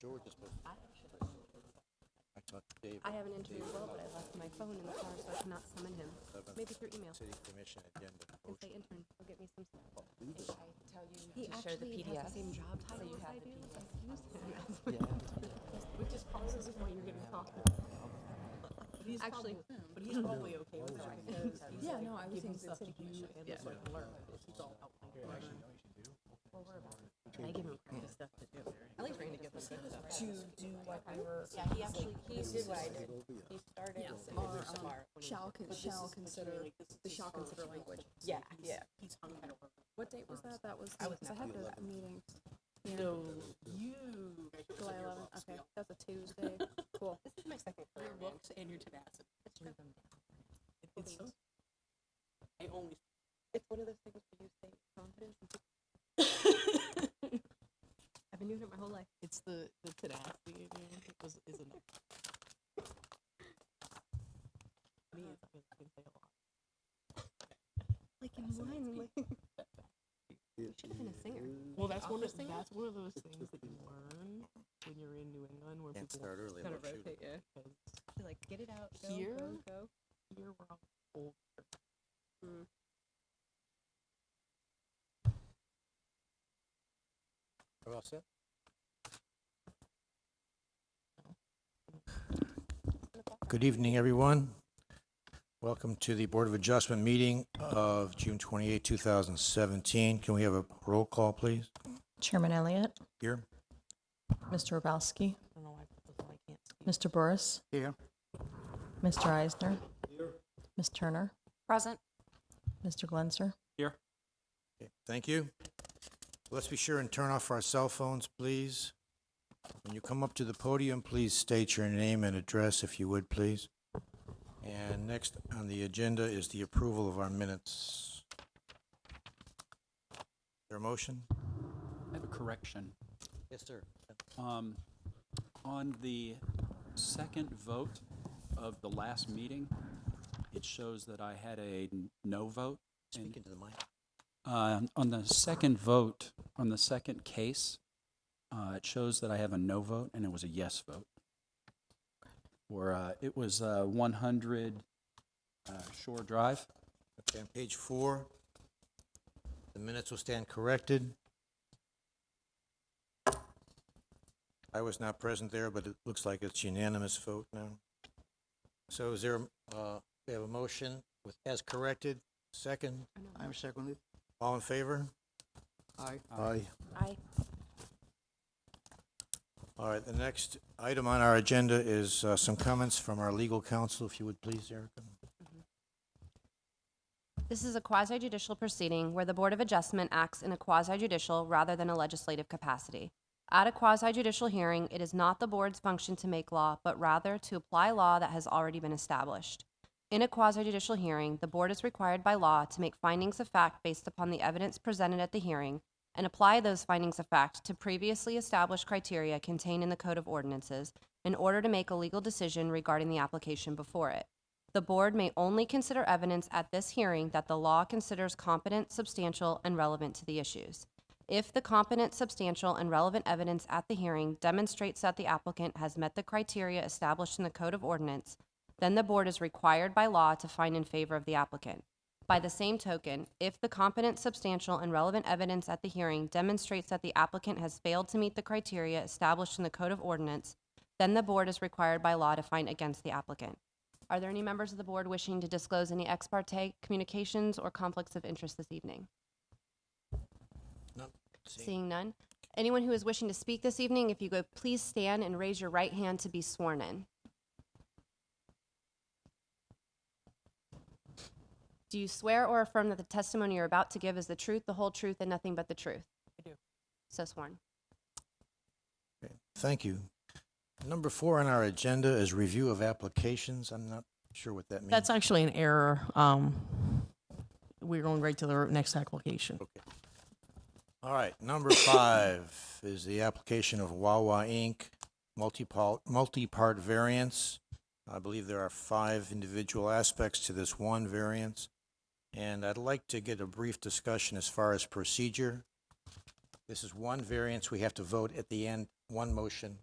George is supposed to. I talked to Dave. I have an interview as well, but I left my phone in the car, so I cannot summon him. Maybe through email. City Commission agenda. And say intern, go get me some stuff. If I tell you He to share the actually PDF, has the same job title you as have I the do. PDF. Let's use him. Which is probably the point you're gonna talk. Actually, But he's probably okay with that because he's Yeah, like no, I was giving thinking stuff to you and Yeah. so I can learn. It's all about learn. I give him the stuff to do. I like trying to get the stuff. to do what we were. Yeah, he actually, he did what I did. He started. Shall consider language. Yeah, yeah. He's hung that over. What date was that? That was, I was I had the meeting. So you. July 11th. Okay, that's a Tuesday. Cool. This is my second career. Your looks and your tenacity. It's so. I only. It's one of those things where you say confidence. I've been doing it my whole life. It's the tenacity in you is enough. Me, I can say a lot. Like in one, like you should have been a singer. Well, that's one of those things that you learn when you're in New England, where Can't people start early. Kind of they'll shoot rotate, it. yeah. You're like, get it out. Go, Here? go. Here we're all older. Mm. Are we all set? Good evening, everyone. Welcome to the Board of Adjustment meeting of June 28, 2017. Can we have a roll call, please? Chairman Elliott, Here. Mr. Robowski, I don't know why I can't speak. Mr. Burris, Here. Mr. Eisner, Ms. Turner, Present. Mr. Glenser. Okay, thank you. Let's be sure and turn off our cell phones, please. When you come up to the podium, please state your name and address, if you would, please. And next on the agenda is the approval of our minutes. Is there a motion? I have a correction. Yes, sir. On the second vote of the last meeting, it shows that I had a no vote. And, Speak into the mic. on the second vote, on the second case, it shows that I have a no vote, and it was a yes vote. Or it was 100 Shore Drive. Okay, on page 4, the minutes will stand corrected. I was not present there, but it looks like it's unanimous vote now. So is there, we have a motion with as corrected, second? I'm seconded. All in favor? Aye. Aye. I All right, the next item on our agenda is some comments from our legal counsel, if you would please, Erica. This is a quasi-judicial proceeding where the Board of Adjustment acts in a quasi-judicial rather than a legislative capacity. At a quasi-judicial hearing, it is not the board's function to make law, but rather to apply law that has already been established. In a quasi-judicial hearing, the board is required by law to make findings of fact based upon the evidence presented at the hearing and apply those findings of fact to previously established criteria contained in the Code of Ordinances in order to make a legal decision regarding the application before it. The board may only consider evidence at this hearing that the law considers competent, substantial, and relevant to the issues. If the competent, substantial, and relevant evidence at the hearing demonstrates that the applicant has met the criteria established in the Code of Ordinance, then the board is required by law to find in favor of the applicant. By the same token, if the competent, substantial, and relevant evidence at the hearing demonstrates that the applicant has failed to meet the criteria established in the Code of Ordinance, then the board is required by law to find against the applicant. Are there any members of the board wishing to disclose any ex parte communications or conflicts of interest this evening? No. Seeing none. Anyone who is wishing to speak this evening, if you go, please stand and raise your right hand to be sworn in. Do you swear or affirm that the testimony you're about to give is the truth, the whole truth, and nothing but the truth? I do. So sworn. Okay, thank you. Number 4 on our agenda is review of applications. I'm not sure what that means. That's actually an error. We're going right to the next application. Okay. All right, number 5 is the application of Wawa Inc., multi-part variance. I believe there are 5 individual aspects to this one variance, and I'd like to get a brief discussion as far as procedure. This is one variance. We have to vote at the end, one motion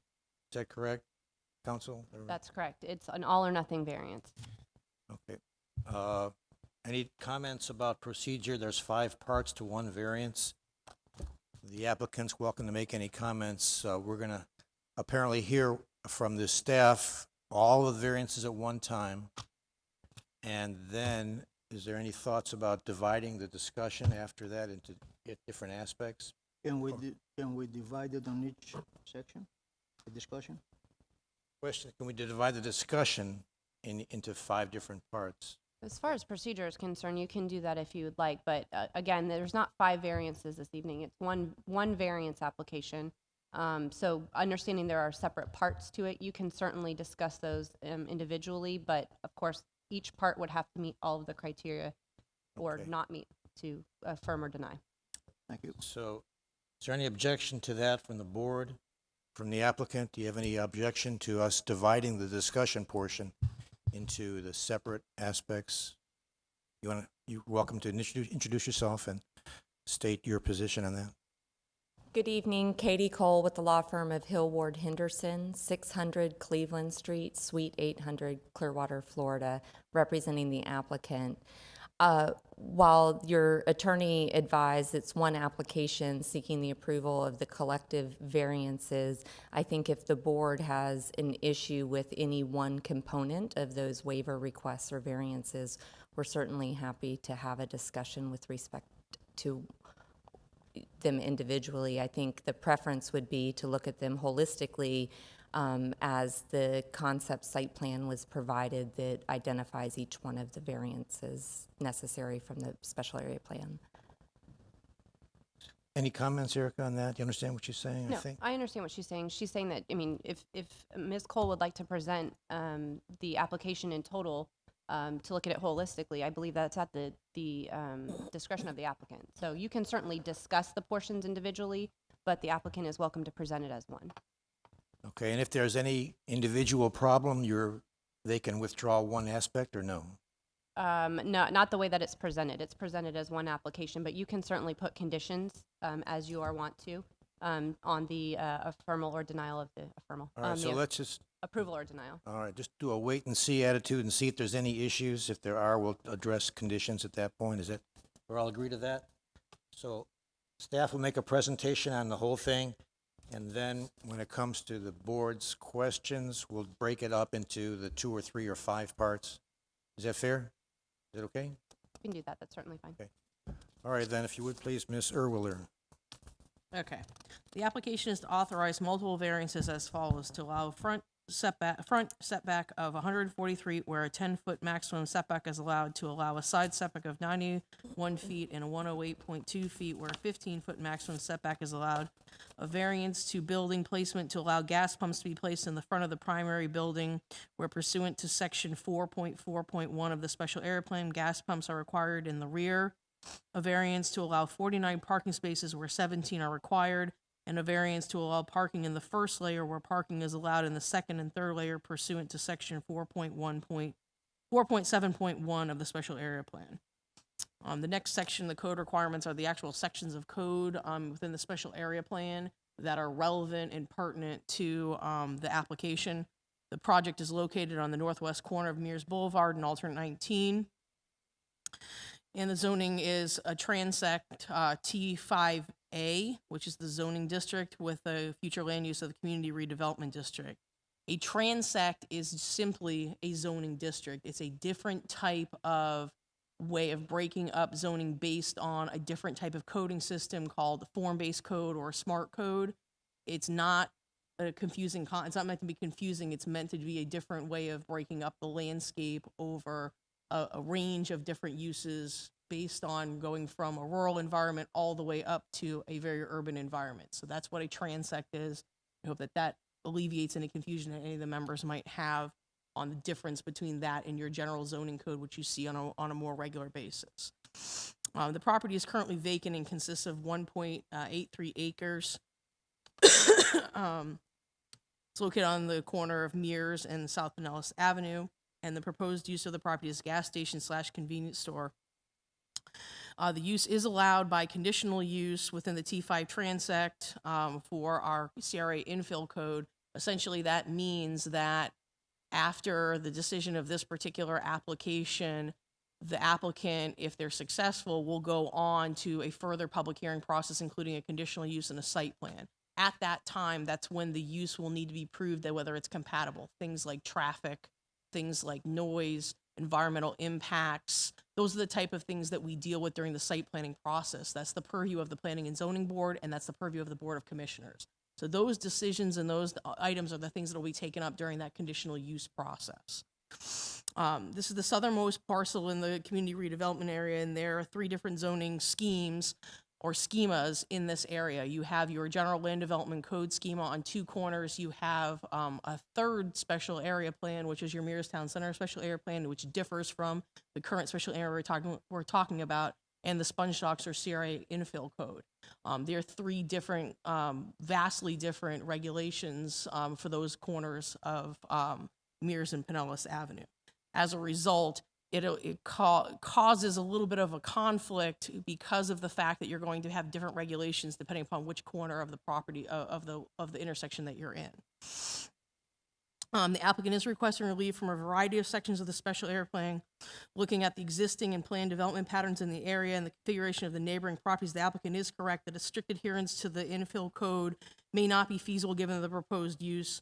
Is that correct, council? That's correct. It's an all or nothing variance. Okay. Any comments about procedure? There's 5 parts to 1 variance. The applicant's welcome to make any comments. We're going to apparently hear from the staff all of the variances at one time. And then, is there any thoughts about dividing the discussion after that into different aspects? Can we divide it on each section, the discussion? Question, can we divide the discussion into 5 different parts? As far as procedure is concerned, you can do that if you would like, but again, there's not 5 variances this evening. It's one variance application. So understanding there are separate parts to it, you can certainly discuss those individually, but of course, each part would have to meet all of the criteria or Okay. not meet to affirm or deny. Thank you. So, is there any objection to that from the board, from the applicant? Do you have any objection to us dividing the discussion portion into the separate aspects? You're welcome to introduce yourself and state your position on that. Good evening, Katie Cole with the law firm of Hill Ward Henderson, 600 Cleveland Street, Suite 800, Clearwater, Florida, representing the applicant. While your attorney advised it's one application seeking the approval of the collective variances, I think if the board has an issue with any one component of those waiver requests or variances, we're certainly happy to have a discussion with respect to them individually. I think the preference would be to look at them holistically as the concept site plan was provided that identifies each one of the variances necessary from the special area plan. Any comments, Erica, on that? Do you understand what she's saying? No, I think. I understand what she's saying. She's saying that, I mean, if Ms. Cole would like to present the application in total to look at it holistically, I believe that's at the discretion of the applicant. So you can certainly discuss the portions individually, but the applicant is welcome to present it as one. Okay, and if there's any individual problem, they can withdraw one aspect or no? No, not the way that it's presented. It's presented as one application, but you can certainly put conditions as you are want to on the affirmal or denial of the affirmal. All right, so the let's just, approval or denial. all right, just do a wait and see attitude and see if there's any issues. If there are, we'll address conditions at that point. Is that, we're all agree to that? So staff will make a presentation on the whole thing, and then when it comes to the board's questions, we'll break it up into the 2 or 3 or 5 parts. Is that fair? Is that okay? You can do that. That's certainly fine. Okay. All right, then, if you would please, Ms. Erwiller. Okay. The application is to authorize multiple variances as follows: to allow front setback of 143 where a 10-foot maximum setback is allowed, to allow a side setback of 91 feet and a 108.2 feet where a 15-foot maximum setback is allowed, a variance to building placement to allow gas pumps to be placed in the front of the primary building where pursuant to section 4.4.1 of the special area plan, gas pumps are required in the rear, a variance to allow 49 parking spaces where 17 are required, and a variance to allow parking in the first layer where parking is allowed in the second and third layer pursuant to section 4.7.1 of the special area plan. The next section, the code requirements, are the actual sections of code within the special area plan that are relevant and pertinent to the application. The project is located on the northwest corner of Mears Boulevard and alternate 19. And the zoning is a transect T5A, which is the zoning district, with a future land use of the community redevelopment district. A transect is simply a zoning district. It's a different type of way of breaking up zoning based on a different type of coding system called form-based code or smart code. It's not a confusing, it's not meant to be confusing. It's meant to be a different way of breaking up the landscape over a range of different uses based on going from a rural environment all the way up to a very urban environment. So that's what a transect is. I hope that that alleviates any confusion that any of the members might have on the difference between that and your general zoning code, which you see on a more regular basis. The property is currently vacant and consists of 1.83 acres. It's located on the corner of Mears and South Pinellas Avenue, and the proposed use of the property is gas station / convenience store. The use is allowed by conditional use within the T5 transect for our CRA infill code, Essentially, that means that after the decision of this particular application, the applicant, if they're successful, will go on to a further public hearing process, including a conditional use and a site plan. At that time, that's when the use will need to be proved that whether it's compatible. Things like traffic, things like noise, environmental impacts. Those are the type of things that we deal with during the site planning process. That's the purview of the Planning and Zoning Board, and that's the purview of the Board of Commissioners. So those decisions and those items are the things that will be taken up during that conditional use process. This is the southernmost parcel in the community redevelopment area, and there are 3 different zoning schemes or schemas in this area. You have your general land development code schema on 2 corners. You have a 3rd special area plan, which is your Mears Town Center special area plan, which differs from the current special area we're talking about, and the Sponge Docks or CRA infill code. There are 3 different, vastly different regulations for those corners of Mears and Pinellas Avenue. As a result, it causes a little bit of a conflict because of the fact that you're going to have different regulations depending upon which corner of the property of the intersection that you're in. The applicant is requesting relief from a variety of sections of the special area plan. Looking at the existing and planned development patterns in the area and the configuration of the neighboring properties, the applicant is correct that a strict adherence to the infill code may not be feasible given the proposed use.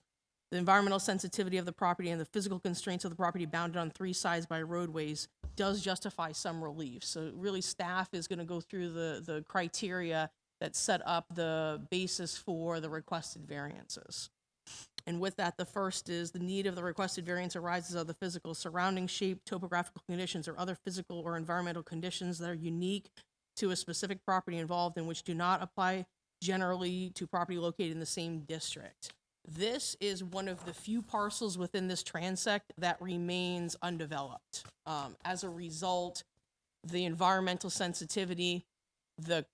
The environmental sensitivity of the property and the physical constraints of the property bounded on 3 sides by roadways does justify some relief. So really, staff is going to go through the criteria that set up the basis for the requested variances. And with that, the first is the need of the requested variance arises of the physical surrounding shape, topographical conditions, or other physical or environmental conditions that are unique to a specific property involved and which do not apply generally to property located in the same district. This is one of the few parcels within this transect that remains undeveloped. As a result, the environmental sensitivity, the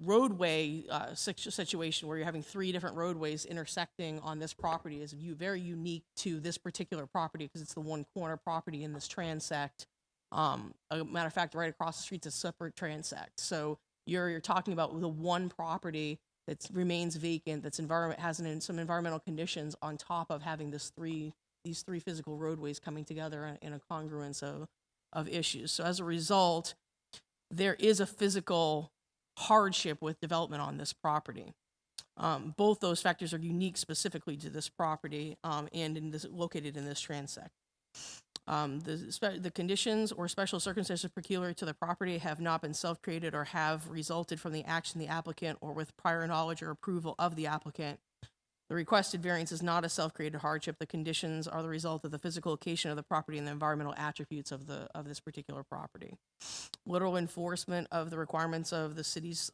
roadway situation where you're having 3 different roadways intersecting on this property is very unique to this particular property because it's the one corner property in this transect. A matter of fact, right across the street's a separate transect. So you're talking about the one property that remains vacant, that's has some environmental conditions on top of having these three physical roadways coming together in a congruence of issues. So as a result, there is a physical hardship with development on this property. Both those factors are unique specifically to this property and located in this transect. The conditions or special circumstances peculiar to the property have not been self-created or have resulted from the action of the applicant or with prior knowledge or approval of the applicant. The requested variance is not a self-created hardship. The conditions are the result of the physical location of the property and the environmental attributes of this particular property. Literal enforcement of the requirements of the city's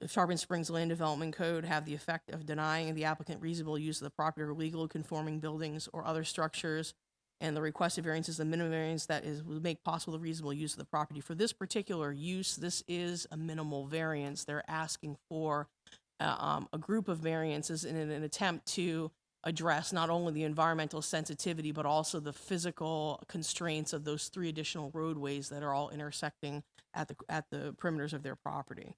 Tarpon Springs Land Development Code have the effect of denying the applicant reasonable use of the property or legally conforming buildings or other structures, and the requested variance is the minimum variance that will make possible the reasonable use of the property. For this particular use, this is a minimal variance. They're asking for a group of variances in an attempt to address not only the environmental sensitivity, but also the physical constraints of those 3 additional roadways that are all intersecting at the perimeters of their property.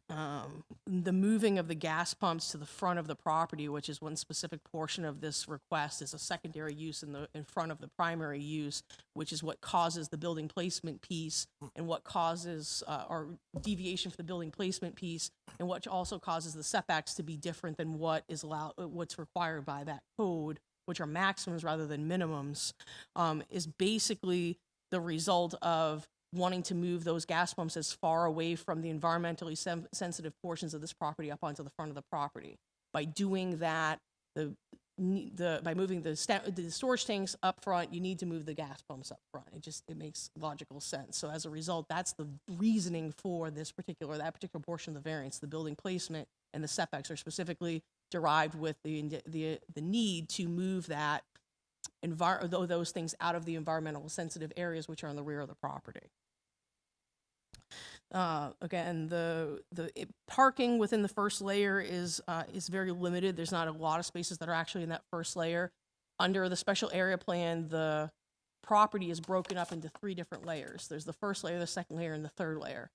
The moving of the gas pumps to the front of the property, which is one specific portion of this request, is a secondary use in front of the primary use, which is what causes the building placement piece and what causes or deviation for the building placement piece, and what also causes the setbacks to be different than what's required by that code, which are maximums rather than minimums, is basically the result of wanting to move those gas pumps as far away from the environmentally sensitive portions of this property up onto the front of the property. By doing that, by moving the storage tanks up front, you need to move the gas pumps up front. It makes logical sense. So as a result, that's the reasoning for that particular portion of the variance. The building placement and the setbacks are specifically derived with the need to move those things out of the environmental sensitive areas, which are on the rear of the property. Again, the parking within the first layer is very limited. There's not a lot of spaces that are actually in that first layer. Under the special area plan, the property is broken up into 3 different layers. There's the first layer, the second layer, and the third layer.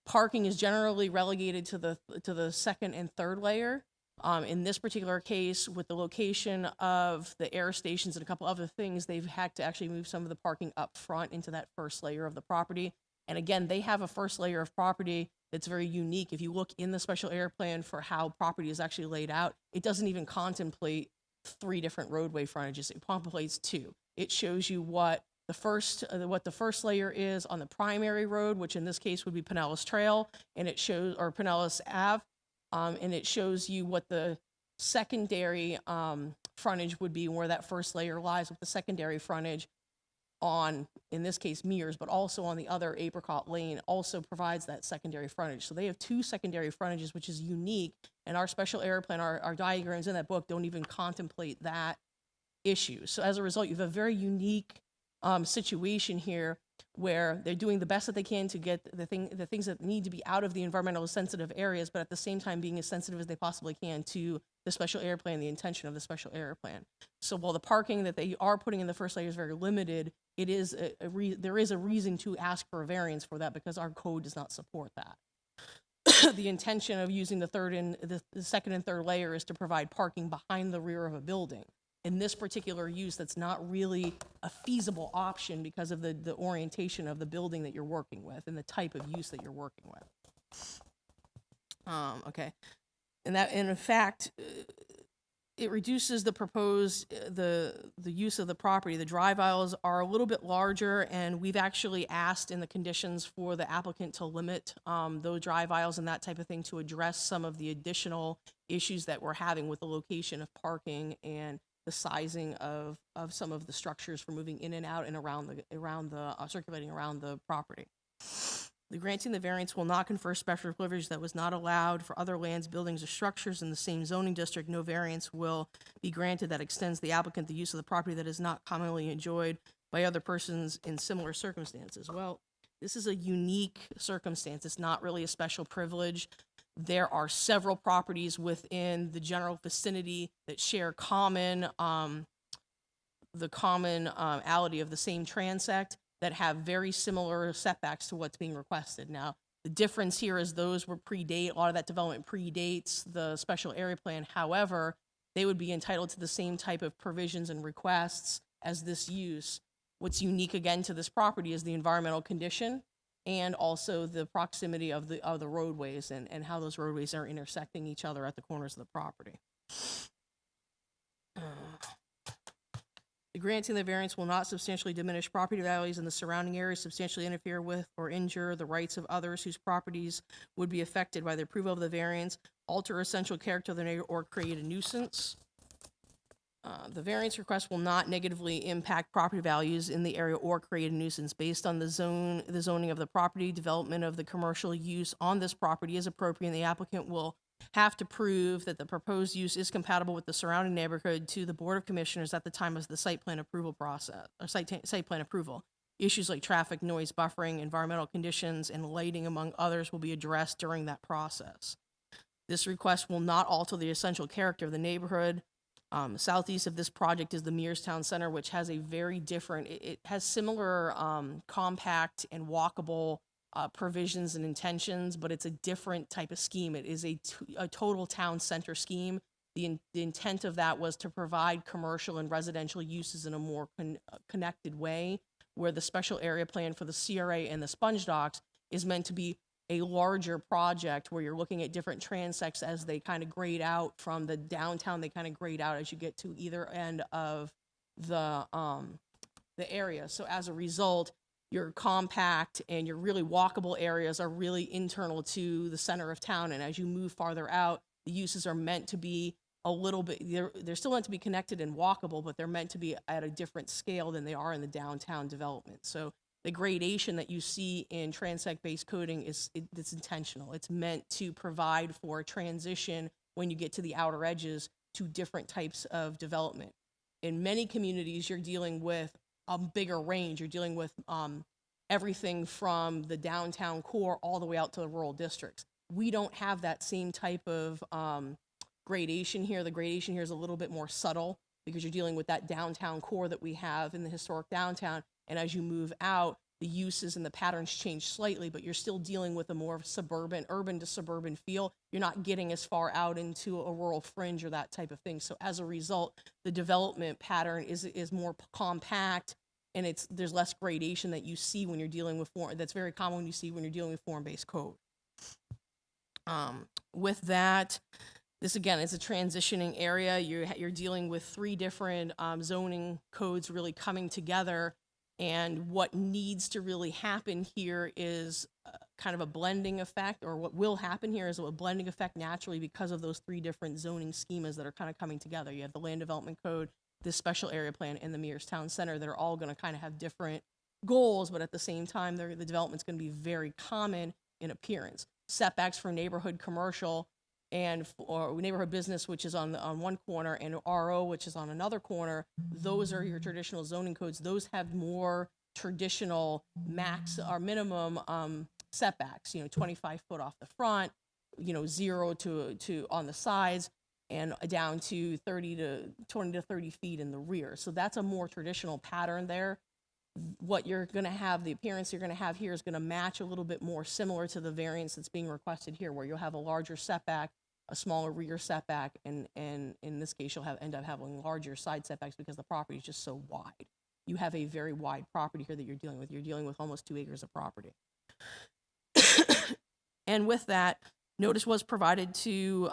Parking is generally relegated to the second and third layer. In this particular case, with the location of the air stations and a couple other things, they've had to actually move some of the parking up front into that first layer of the property. And again, they have a first layer of property that's very unique. If you look in the special area plan for how property is actually laid out, it doesn't even contemplate 3 different roadway frontages. It contemplates 2. It shows you what the first layer is on the primary road, which in this case would be Pinellas Trail, and it shows, or Pinellas Ave, and it shows you what the secondary frontage would be, where that first layer lies with the secondary frontage on, in this case, Mears, but also on the other Apricot Lane also provides that secondary frontage. So they have 2 secondary frontages, which is unique, and our special area plan, our diagrams in that book don't even contemplate that issue. So as a result, you have a very unique situation here where they're doing the best that they can to get the things that need to be out of the environmentally sensitive areas, but at the same time being as sensitive as they possibly can to the special area plan, the intention of the special area plan. So while the parking that they are putting in the first layer is very limited, it is there is a reason to ask for a variance for that, because our code does not support that. The intention of using the second and third layer is to provide parking behind the rear of a building. In this particular use, that's not really a feasible option because of the orientation of the building that you're working with and the type of use that you're working with. Okay, and in fact, it reduces the proposed the use of the property. The drive aisles are a little bit larger, and we've actually asked in the conditions for the applicant to limit those drive aisles and that type of thing to address some of the additional issues that we're having with the location of parking and the sizing of some of the structures for moving in and out and around the circulating around the property. The granting the variance will not confer special privilege that was not allowed for other lands, buildings, or structures in the same zoning district. No variance will be granted that extends the applicant the use of the property that is not commonly enjoyed by other persons in similar circumstances. Well, this is a unique circumstance. It's not really a special privilege. There are several properties within the general vicinity that share the commonality of the same transect that have very similar setbacks to what's being requested. Now, the difference here is those a lot of that development predates the special area plan. However, they would be entitled to the same type of provisions and requests as this use. What's unique again to this property is the environmental condition and also the proximity of the roadways and how those roadways are intersecting each other at the corners of the property. The granting the variance will not substantially diminish property values in the surrounding areas, substantially interfere with or injure the rights of others whose properties would be affected by the approval of the variance, alter essential character of the neighborhood, or create a nuisance. The variance request will not negatively impact property values in the area or create a nuisance. Based on the zoning of the property, development of the commercial use on this property is appropriate, and the applicant will have to prove that the proposed use is compatible with the surrounding neighborhood to the Board of Commissioners at the time of the site plan approval process, or site plan approval. Issues like traffic, noise, buffering, environmental conditions, and lighting, among others, will be addressed during that process. This request will not alter the essential character of the neighborhood. Southeast of this project is the Mears Town Center, which has a very different, it has similar compact and walkable provisions and intentions, but it's a different type of scheme. It is a total town center scheme. The intent of that was to provide commercial and residential uses in a more connected way, where the special area plan for the CRA and the sponge docks is meant to be a larger project where you're looking at different transects as they kind of grade out from the downtown. They kind of grade out as you get to either end of the area. So as a result, your compact and your really walkable areas are really internal to the center of town. And as you move farther out, the uses are meant to be a little bit, they're still meant to be connected and walkable, but they're meant to be at a different scale than they are in the downtown development. So the gradation that you see in transect-based coding it's intentional. It's meant to provide for a transition when you get to the outer edges to different types of development. In many communities, you're dealing with a bigger range. You're dealing with everything from the downtown core all the way out to the rural districts. We don't have that same type of gradation here. The gradation here is a little bit more subtle because you're dealing with that downtown core that we have in the historic downtown. And as you move out, the uses and the patterns change slightly, but you're still dealing with a more suburban, urban to suburban feel. You're not getting as far out into a rural fringe or that type of thing. So as a result, the development pattern is more compact, and there's less gradation that you see when you're dealing with that's very common when you see when you're dealing with form-based code. With that, this again is a transitioning area. You're dealing with 3 different zoning codes really coming together, and what needs to really happen here is kind of a blending effect, or what will happen here is a blending effect naturally because of those 3 different zoning schemas that are kind of coming together. You have the land development code, this special area plan, and the Mears Town Center that are all going to kind of have different goals, but at the same time, the development's going to be very common in appearance. Setbacks for neighborhood commercial or neighborhood business, which is on one corner, and RO, which is on another corner. Those are your traditional zoning codes. Those have more traditional max or minimum setbacks. 25 foot off the front, 0 to on the sides, and down to 20 to 30 feet in the rear. So that's a more traditional pattern there. What you're going to have, the appearance you're going to have here is going to match a little bit more similar to the variance that's being requested here, where you'll have a larger setback, a smaller rear setback, and in this case, you'll end up having larger side setbacks because the property is just so wide. You have a very wide property here that you're dealing with. You're dealing with almost 2 acres of property. And with that, notice was provided to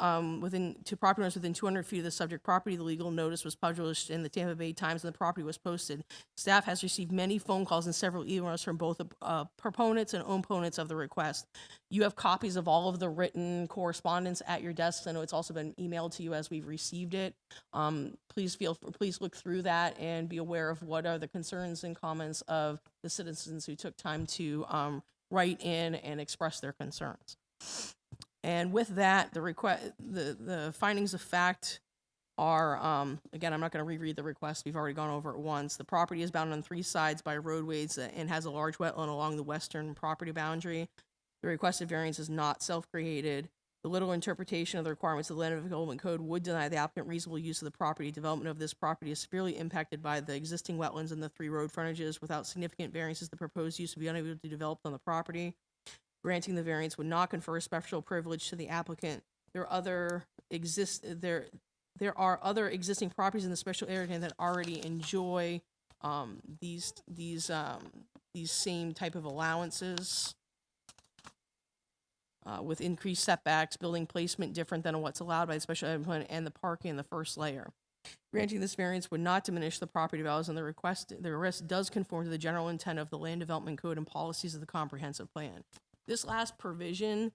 property owners within 200 feet of the subject property. The legal notice was published in the Tampa Bay Times, and the property was posted. Staff has received many phone calls and several emails from both proponents and opponents of the request. You have copies of all of the written correspondence at your desks. I know it's also been emailed to you as we've received it. Please look through that and be aware of what are the concerns and comments of the citizens who took time to write in and express their concerns. And with that, the findings of fact are, again, I'm not going to reread the request. We've already gone over it once. The property is bounded on 3 sides by roadways and has a large wetland along the western property boundary. The requested variance is not self-created. The literal interpretation of the requirements of the Land Development Code would deny the applicant reasonable use of the property. Development of this property is severely impacted by the existing wetlands and the 3 road frontages. Without significant variances, the proposed use would be unable to be developed on the property. Granting the variance would not confer a special privilege to the applicant. There are other existing properties in the special area that already enjoy these same type of allowances with increased setbacks, building placement different than what's allowed by the special area plan, and the parking in the first layer. Granting this variance would not diminish the property values, and the request does conform to the general intent of the Land Development Code and policies of the comprehensive plan. This last provision,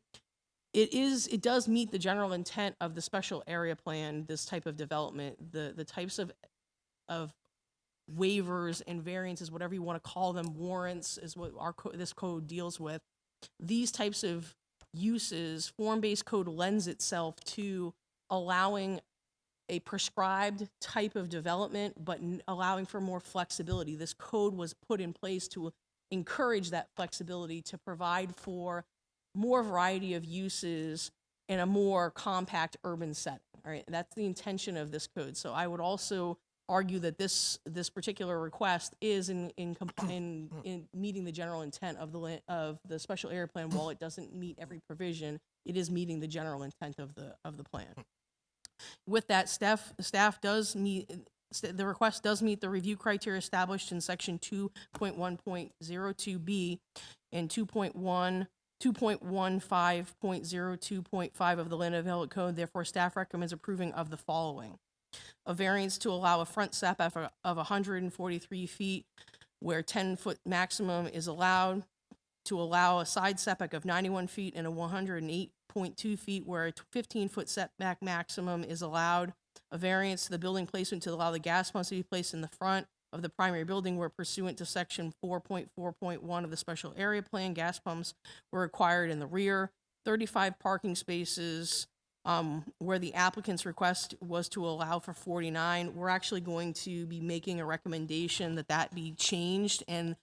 it does meet the general intent of the special area plan, this type of development, the types of waivers and variances, whatever you want to call them, warrants is what this code deals with. These types of uses, form-based code lends itself to allowing a prescribed type of development, but allowing for more flexibility. This code was put in place to encourage that flexibility, to provide for more variety of uses in a more compact urban setting. All right, that's the intention of this code. So I would also argue that this particular request is in meeting the general intent of the special area plan. While it doesn't meet every provision, it is meeting the general intent of the plan. With that, the request does meet the review criteria established in section 2.1.02B and 2.15.02.5 of the Land Development Code. Therefore, staff recommends approving of the following: a variance to allow a front setback of 143 feet where 10-foot maximum is allowed, to allow a side setback of 91 feet and a 108.2 feet where a 15-foot setback maximum is allowed, a variance to the building placement to allow the gas pumps to be placed in the front of the primary building where pursuant to section 4.4.1 of the special area plan, gas pumps were required in the rear, 35 parking spaces where the applicant's request was to allow for 49. We're actually going to be making a recommendation that be changed, and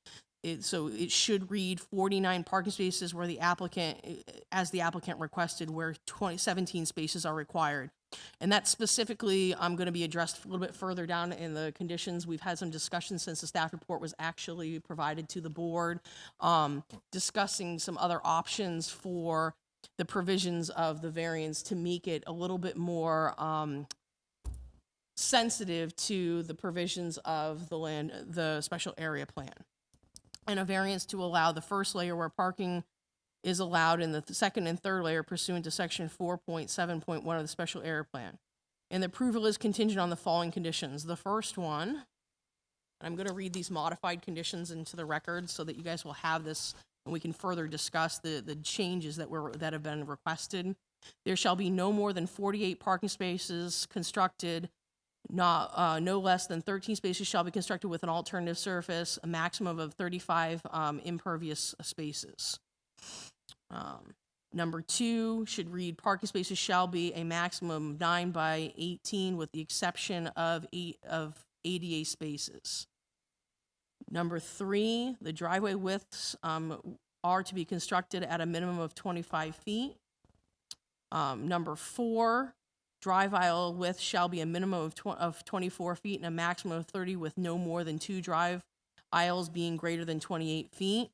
so it should read 49 parking spaces where the applicant requested, where 17 spaces are required. And that specifically, I'm going to be addressed a little bit further down in the conditions. We've had some discussion since the staff report was actually provided to the board, discussing some other options for the provisions of the variance to make it a little bit more sensitive to the provisions of the special area plan. And a variance to allow the first layer where parking is allowed in the second and third layer pursuant to section 4.7.1 of the special area plan. And the approval is contingent on the following conditions. The first one, I'm going to read these modified conditions into the record so that you guys will have this and we can further discuss the changes that have been requested. There shall be no more than 48 parking spaces constructed. No less than 13 spaces shall be constructed with an alternative surface, a maximum of 35 impervious spaces. Number 2 should read, parking spaces shall be a maximum of 9 by 18 with the exception of ADA spaces. Number 3, the driveway widths are to be constructed at a minimum of 25 feet. Number 4, drive aisle width shall be a minimum of 24 feet and a maximum of 30 with no more than 2 drive aisles being greater than 28 feet.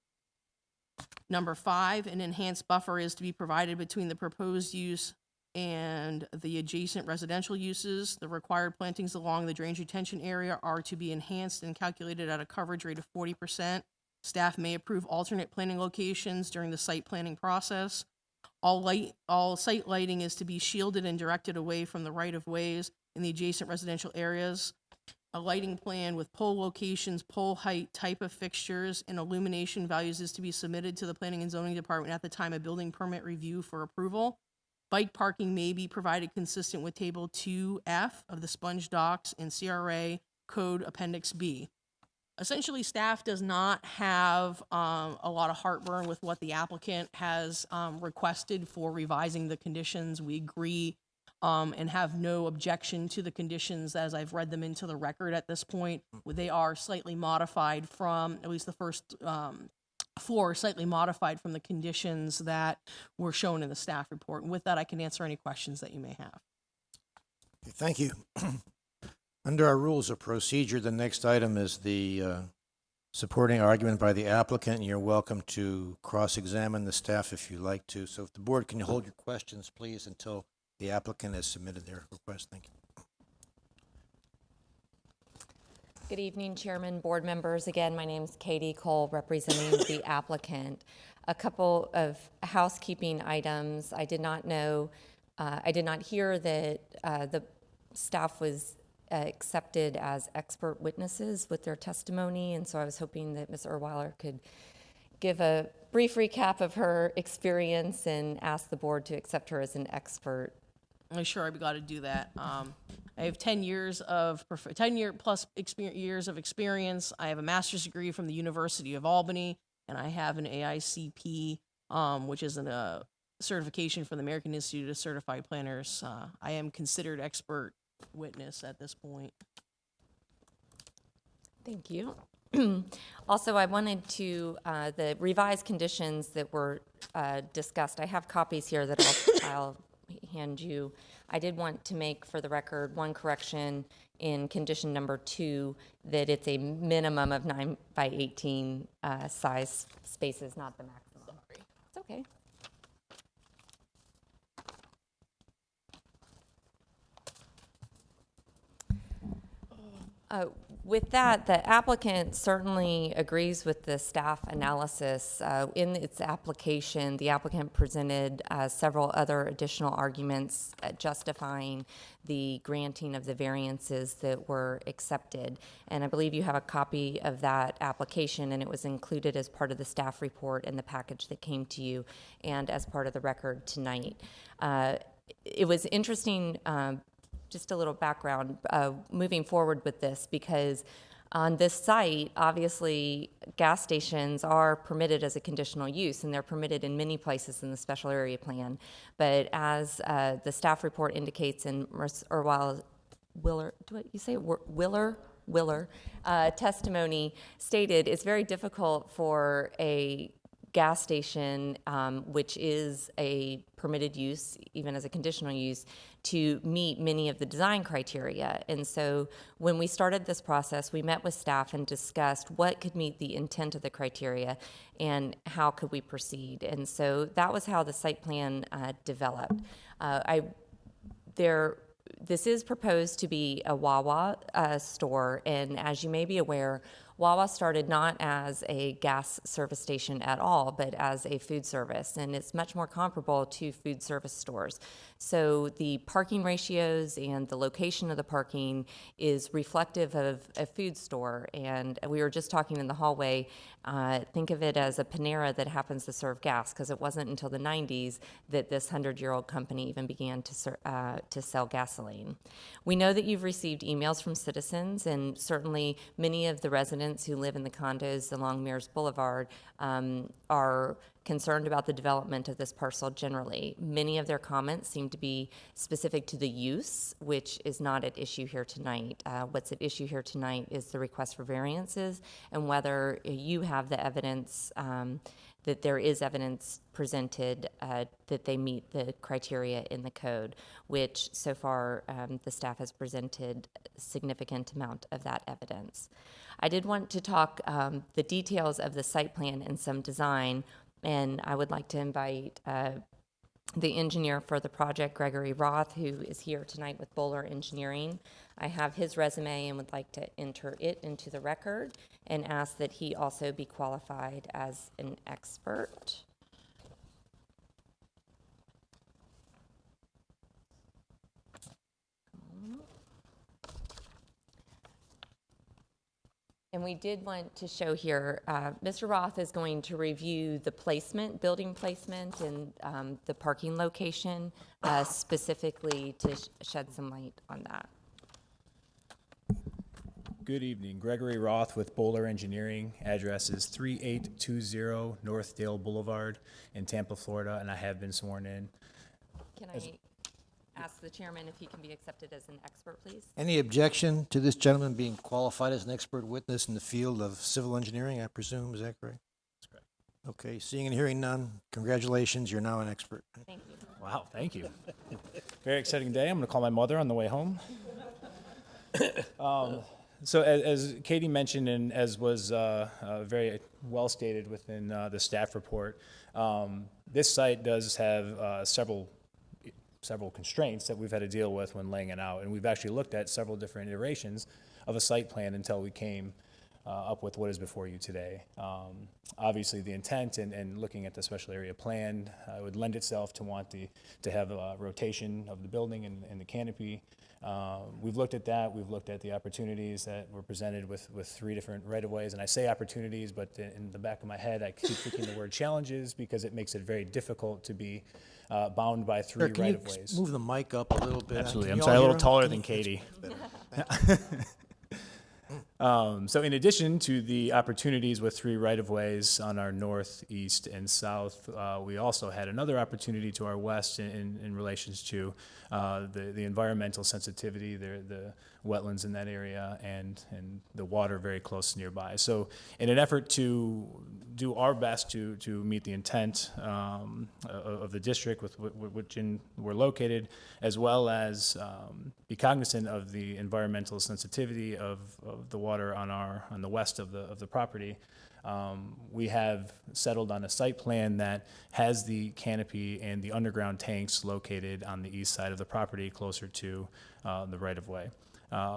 Number 5, an enhanced buffer is to be provided between the proposed use and the adjacent residential uses. The required plantings along the drainage retention area are to be enhanced and calculated at a coverage rate of 40%. Staff may approve alternate planting locations during the site planning process. All site lighting is to be shielded and directed away from the right-of-ways in the adjacent residential areas. A lighting plan with pole locations, pole height, type of fixtures, and illumination values is to be submitted to the Planning and Zoning Department at the time of building permit review for approval. Bike parking may be provided consistent with Table 2F of the Sponge Docks and CRA Code Appendix B. Essentially, staff does not have a lot of heartburn with what the applicant has requested for revising the conditions. We agree and have no objection to the conditions as I've read them into the record at this point. They are slightly modified from, at least the first 4 slightly modified from the conditions that were shown in the staff report. And with that, I can answer any questions that you may have. Okay, thank you. Under our rules of procedure, the next item is the supporting argument by the applicant, and you're welcome to cross-examine the staff if you like to. So if the board can hold your questions, please, until the applicant has submitted their request. Thank you. Good evening, Chairman, board members. Again, my name is Katie Cole, representing the applicant. A couple of housekeeping items. I did not hear that the staff was accepted as expert witnesses with their testimony, and so I was hoping that Ms. Erweiler could give a brief recap of her experience and ask the board to accept her as an expert. I'm sure I'd be glad to do that. I have 10 years of 10 plus years of experience. I have a master's degree from the University of Albany, and I have an AICP, which is a certification from the American Institute of Certified Planners. I am considered expert witness at this point. Thank you. Also, I wanted to, the revised conditions that were discussed, I have copies here that I'll hand you. I did want to make, for the record, one correction in condition number 2, that it's a minimum of 9 by 18 size spaces, not the maximum. It's okay. With that, the applicant certainly agrees with the staff analysis. In its application, the applicant presented several other additional arguments justifying the granting of the variances that were accepted. And I believe you have a copy of that application, and it was included as part of the staff report in the package that came to you and as part of the record tonight. It was interesting, just a little background, moving forward with this, because on this site, obviously, gas stations are permitted as a conditional use, and they're permitted in many places in the special area plan. But as the staff report indicates in Ms. Willer testimony stated, it's very difficult for a gas station, which is a permitted use, even as a conditional use, to meet many of the design criteria. And so when we started this process, we met with staff and discussed what could meet the intent of the criteria and how could we proceed. And so that was how the site plan developed. This is proposed to be a Wawa store, and as you may be aware, Wawa started not as a gas service station at all, but as a food service, and it's much more comparable to food service stores. So the parking ratios and the location of the parking is reflective of a food store, and we were just talking in the hallway, think of it as a Panera that happens to serve gas, because it wasn't until the 90s that this 100-year-old company even began to sell gasoline. We know that you've received emails from citizens, and certainly many of the residents who live in the condos along Mears Boulevard are concerned about the development of this parcel generally. Many of their comments seem to be specific to the use, which is not at issue here tonight. What's at issue here tonight is the request for variances and whether you have the evidence that there is evidence presented that they meet the criteria in the code, which so far the staff has presented a significant amount of that evidence. I did want to talk the details of the site plan and some design, and I would like to invite the engineer for the project, Gregory Roth, who is here tonight with Bowler Engineering. I have his resume and would like to enter it into the record and ask that he also be qualified as an expert. And we did want to show here, Mr. Roth is going to review the placement, building placement, and the parking location, specifically to shed some light on that. Good evening. Gregory Roth with Bowler Engineering. Address is 3820 North Dale Boulevard in Tampa, Florida, and I have been sworn in. Can I ask the chairman if he can be accepted as an expert, please? Any objection to this gentleman being qualified as an expert witness in the field of civil engineering, I presume? Is that correct? That's correct. Okay, seeing and hearing none, congratulations, you're now an expert. Thank you. Wow, thank you. Very exciting day. I'm going to call my mother on the way home. So as Katie mentioned, and as was very well stated within the staff report, this site does have several constraints that we've had to deal with when laying it out. And we've actually looked at several different iterations of a site plan until we came up with what is before you today. Obviously, the intent and looking at the special area plan would lend itself to want to have a rotation of the building and the canopy. We've looked at that. We've looked at the opportunities that were presented with 3 different right-of-ways. And I say opportunities, but in the back of my head, I keep thinking the word challenges because it makes it very difficult to be bound by 3 Sir, can you right-of-ways. move the mic up a little bit? Absolutely. Can I'm you sorry, all a hear little him? taller Can than you- Katie. Better. Thank you. So in addition to the opportunities with 3 right-of-ways on our north, east, and south, we also had another opportunity to our west in relations to the environmental sensitivity, the wetlands in that area, and the water very close nearby. So in an effort to do our best to meet the intent of the district with which we're located, as well as be cognizant of the environmental sensitivity of the water on the west of the property, we have settled on a site plan that has the canopy and the underground tanks located on the east side of the property, closer to the right-of-way.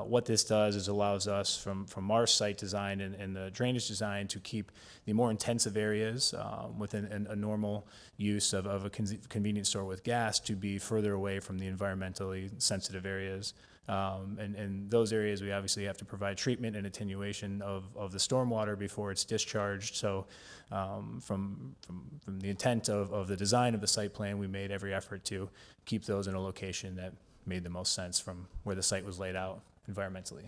What this does is allows us from our site design and the drainage design to keep the more intensive areas within a normal use of a convenience store with gas to be further away from the environmentally sensitive areas. And those areas, we obviously have to provide treatment and attenuation of the stormwater before it's discharged. So from the intent of the design of the site plan, we made every effort to keep those in a location that made the most sense from where the site was laid out environmentally.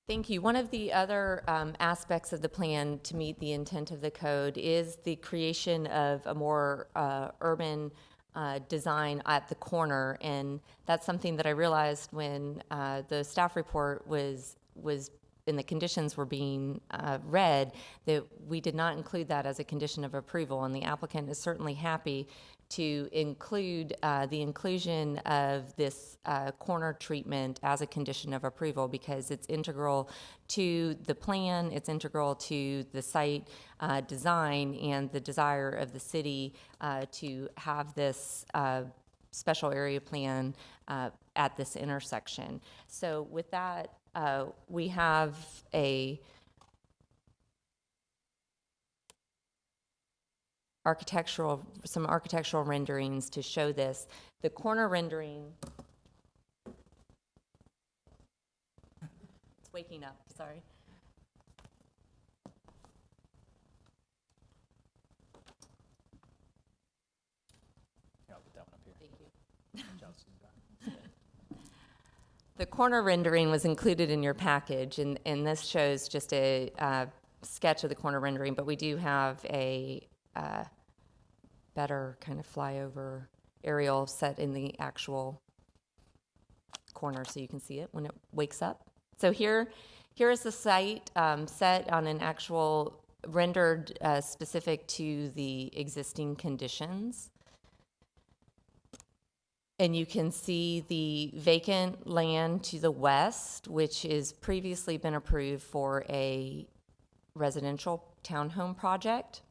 Thank you. One of the other aspects of the plan to meet the intent of the code is the creation of a more urban design at the corner, and that's something that I realized when the staff report was and the conditions were being read, that we did not include that as a condition of approval, and the applicant is certainly happy to include the inclusion of this corner treatment as a condition of approval because it's integral to the plan, it's integral to the site design and the desire of the city to have this special area plan at this intersection. So with that, we have some architectural renderings to show this. The corner rendering, it's waking up, sorry. Yeah, I'll put that one up here. Thank you. The corner rendering was included in your package, and this shows just a sketch of the corner rendering, but we do have a better kind of flyover aerial set in the actual corner so you can see it when it wakes up. So here is the site set on an actual rendered specific to the existing conditions. And you can see the vacant land to the west, which has previously been approved for a residential townhome project.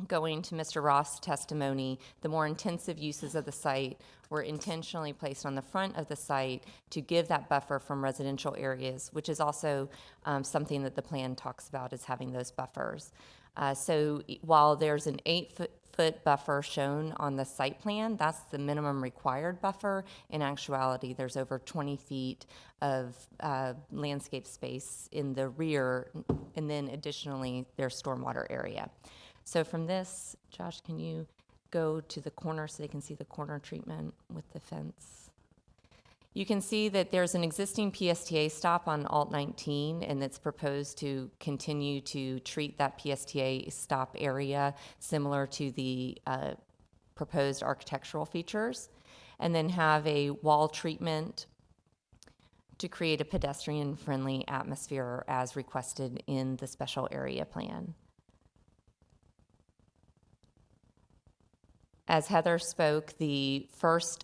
Going to Mr. Ross' testimony, the more intensive uses of the site were intentionally placed on the front of the site to give that buffer from residential areas, which is also something that the plan talks about, is having those buffers. So while there's an 8-foot buffer shown on the site plan, that's the minimum required buffer. In actuality, there's over 20 feet of landscape space in the rear, and then additionally, there's stormwater area. So from this, Josh, can you go to the corner so they can see the corner treatment with the fence? You can see that there's an existing PSTA stop on Alt 19, and it's proposed to continue to treat that PSTA stop area similar to the proposed architectural features, and then have a wall treatment to create a pedestrian-friendly atmosphere as requested in the special area plan. As Heather spoke, the first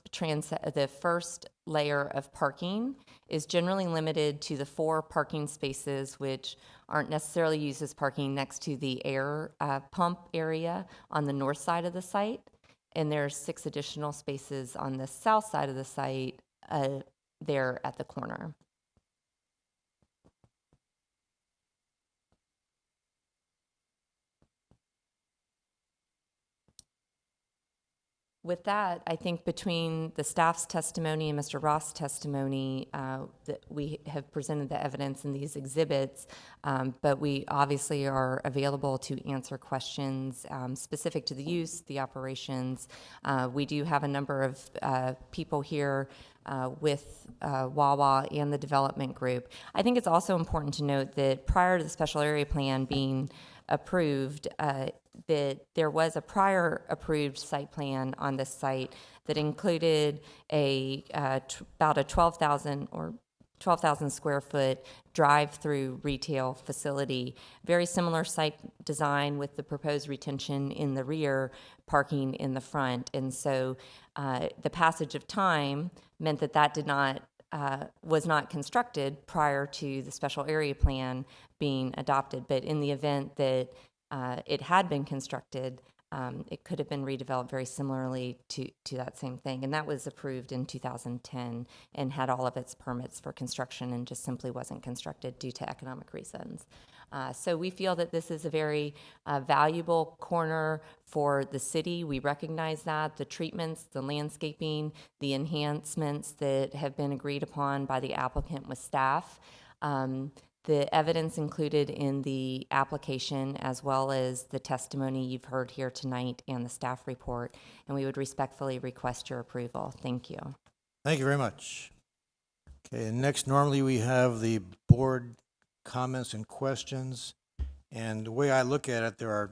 layer of parking is generally limited to the 4 parking spaces, which aren't necessarily used as parking next to the air pump area on the north side of the site. And there's 6 additional spaces on the south side of the site there at the corner. With that, I think between the staff's testimony and Mr. Ross' testimony, that we have presented the evidence in these exhibits, but we obviously are available to answer questions specific to the use, the operations. We do have a number of people here with Wawa and the development group. I think it's also important to note that prior to the special area plan being approved, that there was a prior approved site plan on this site that included about a 12,000 square foot drive-through retail facility. Very similar site design with the proposed retention in the rear, parking in the front. And so the passage of time meant that that was not constructed prior to the special area plan being adopted. But in the event that it had been constructed, it could have been redeveloped very similarly to that same thing. And that was approved in 2010 and had all of its permits for construction and just simply wasn't constructed due to economic reasons. So we feel that this is a very valuable corner for the city. We recognize that. The treatments, the landscaping, the enhancements that have been agreed upon by the applicant with staff, the evidence included in the application, as well as the testimony you've heard here tonight and the staff report, and we would respectfully request your approval. Thank you. Thank you very much. Okay, and next, normally we have the board comments and questions. And the way I look at it, there are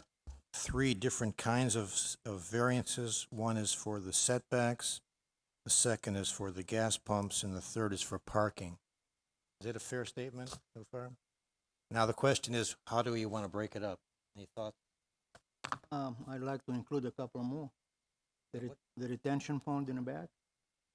3 different kinds of variances. One is for the setbacks, the second is for the gas pumps, and the third is for parking. Is that a fair statement so far? Now, the question is, how do we want to break it up? Any thoughts? I'd like to include a couple more. The retention pond in the back.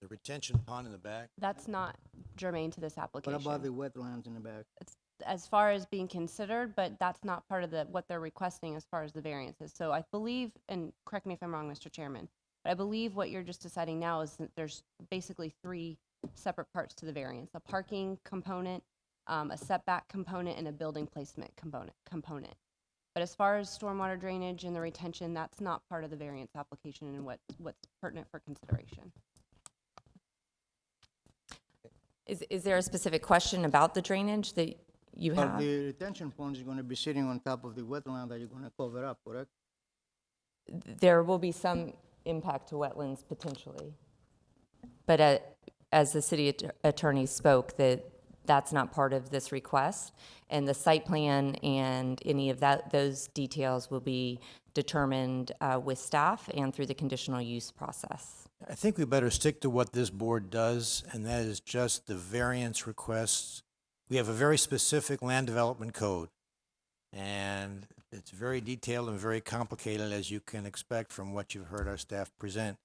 The retention pond in the back? That's not germane to this What application. about the wetlands in the back? It's as far as being considered, but that's not part of what they're requesting as far as the variances. So I believe, and correct me if I'm wrong, Mr. Chairman, but I believe what you're just deciding now is that there's basically 3 separate parts to the variance: a parking component, a setback component, and a building placement component. But as far as stormwater drainage and the retention, that's not part of the variance application and what's pertinent for consideration. Is there a specific question about the drainage that you But have? the retention pond is gonna be sitting on top of the wetland that you're gonna cover up, correct? There will be some impact to wetlands potentially. But as the city attorney spoke, that's not part of this request. And the site plan and any of those details will be determined with staff and through the conditional use process. I think we better stick to what this board does, and that is just the variance requests. We have a very specific land development code, and it's very detailed and very complicated, as you can expect from what you've heard our staff present.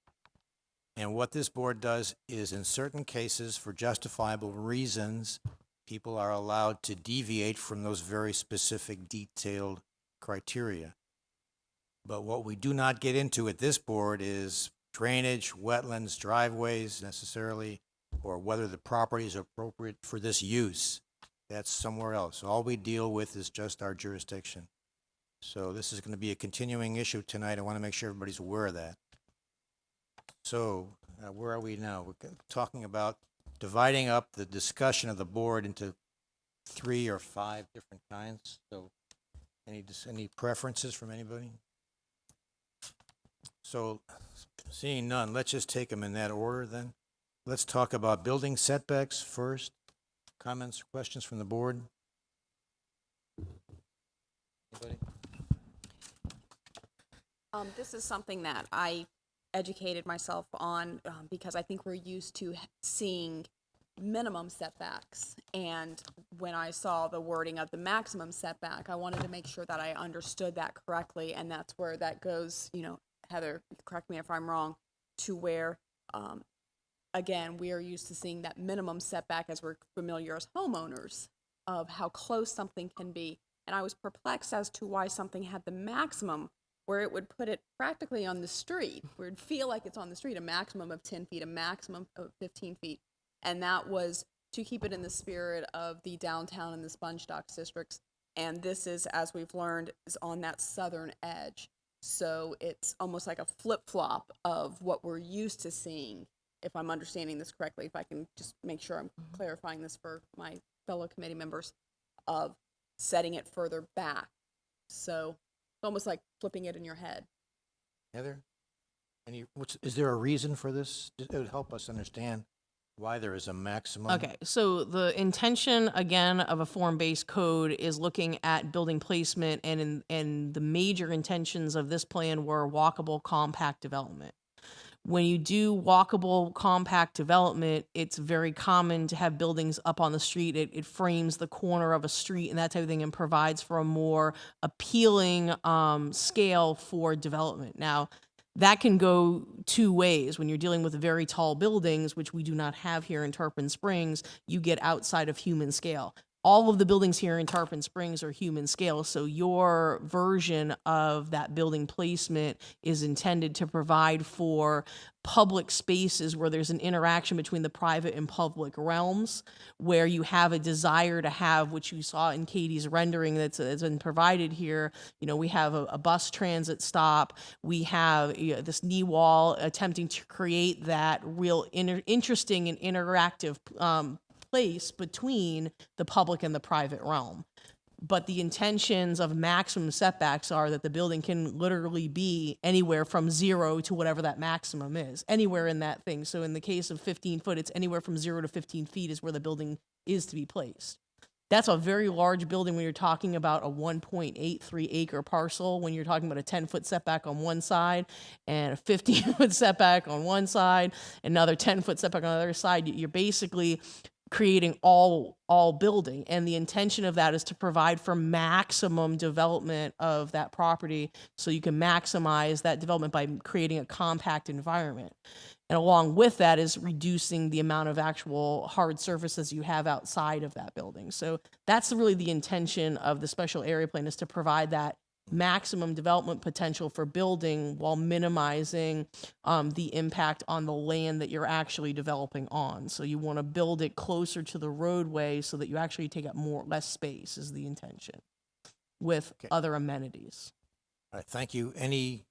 And what this board does is, in certain cases, for justifiable reasons, people are allowed to deviate from those very specific, detailed criteria. But what we do not get into at this board is drainage, wetlands, driveways necessarily, or whether the property is appropriate for this use. That's somewhere else. All we deal with is just our jurisdiction. So this is going to be a continuing issue tonight. I want to make sure everybody's aware of that. So where are we now? We're talking about dividing up the discussion of the board into 3 or 5 different kinds. So any preferences from anybody? So seeing none, let's just take them in that order then. Let's talk about building setbacks first. Comments or questions from the board? Anybody? This is something that I educated myself on because I think we're used to seeing minimum setbacks. And when I saw the wording of the maximum setback, I wanted to make sure that I understood that correctly. And that's where that goes, you know, Heather, correct me if I'm wrong, to where, again, we are used to seeing that minimum setback as we're familiar as homeowners of how close something can be. And I was perplexed as to why something had the maximum where it would put it practically on the street, where it'd feel like it's on the street, a maximum of 10 feet, a maximum of 15 feet. And that was to keep it in the spirit of the downtown and the sponge docks districts. And this is, as we've learned, is on that southern edge. So it's almost like a flip-flop of what we're used to seeing, if I'm understanding this correctly, if I can just make sure I'm clarifying this for my fellow committee members, of setting it further back. So it's almost like flipping it in your head. Heather? Is there a reason for this? It would help us understand why there is a maximum. Okay, so the intention, again, of a form-based code is looking at building placement, and the major intentions of this plan were walkable, compact development. When you do walkable, compact development, it's very common to have buildings up on the street. It frames the corner of a street and that type of thing and provides for a more appealing scale for development. Now, that can go 2 ways. When you're dealing with very tall buildings, which we do not have here in Tarpon Springs, you get outside of human scale. All of the buildings here in Tarpon Springs are human scale, so your version of that building placement is intended to provide for public spaces where there's an interaction between the private and public realms, where you have a desire to have, which you saw in Katie's rendering that's been provided here. You know, we have a bus transit stop. We have this knee wall attempting to create that real interesting and interactive place between the public and the private realm. But the intentions of maximum setbacks are that the building can literally be anywhere from 0 to whatever that maximum is, anywhere in that thing. So in the case of 15 foot, it's anywhere from 0 to 15 feet is where the building is to be placed. That's a very large building when you're talking about a 1.83 acre parcel, when you're talking about a 10-foot setback on one side and a 15-foot setback on one side, another 10-foot setback on the other side. You're basically creating all building. And the intention of that is to provide for maximum development of that property, so you can maximize that development by creating a compact environment. And along with that is reducing the amount of actual hard surfaces you have outside of that building. So that's really the intention of the special area plan, is to provide that maximum development potential for building while minimizing the impact on the land that you're actually developing on. So you want to build it closer to the roadway so that you actually take up less space is the intention, with other amenities. All right, thank you. Any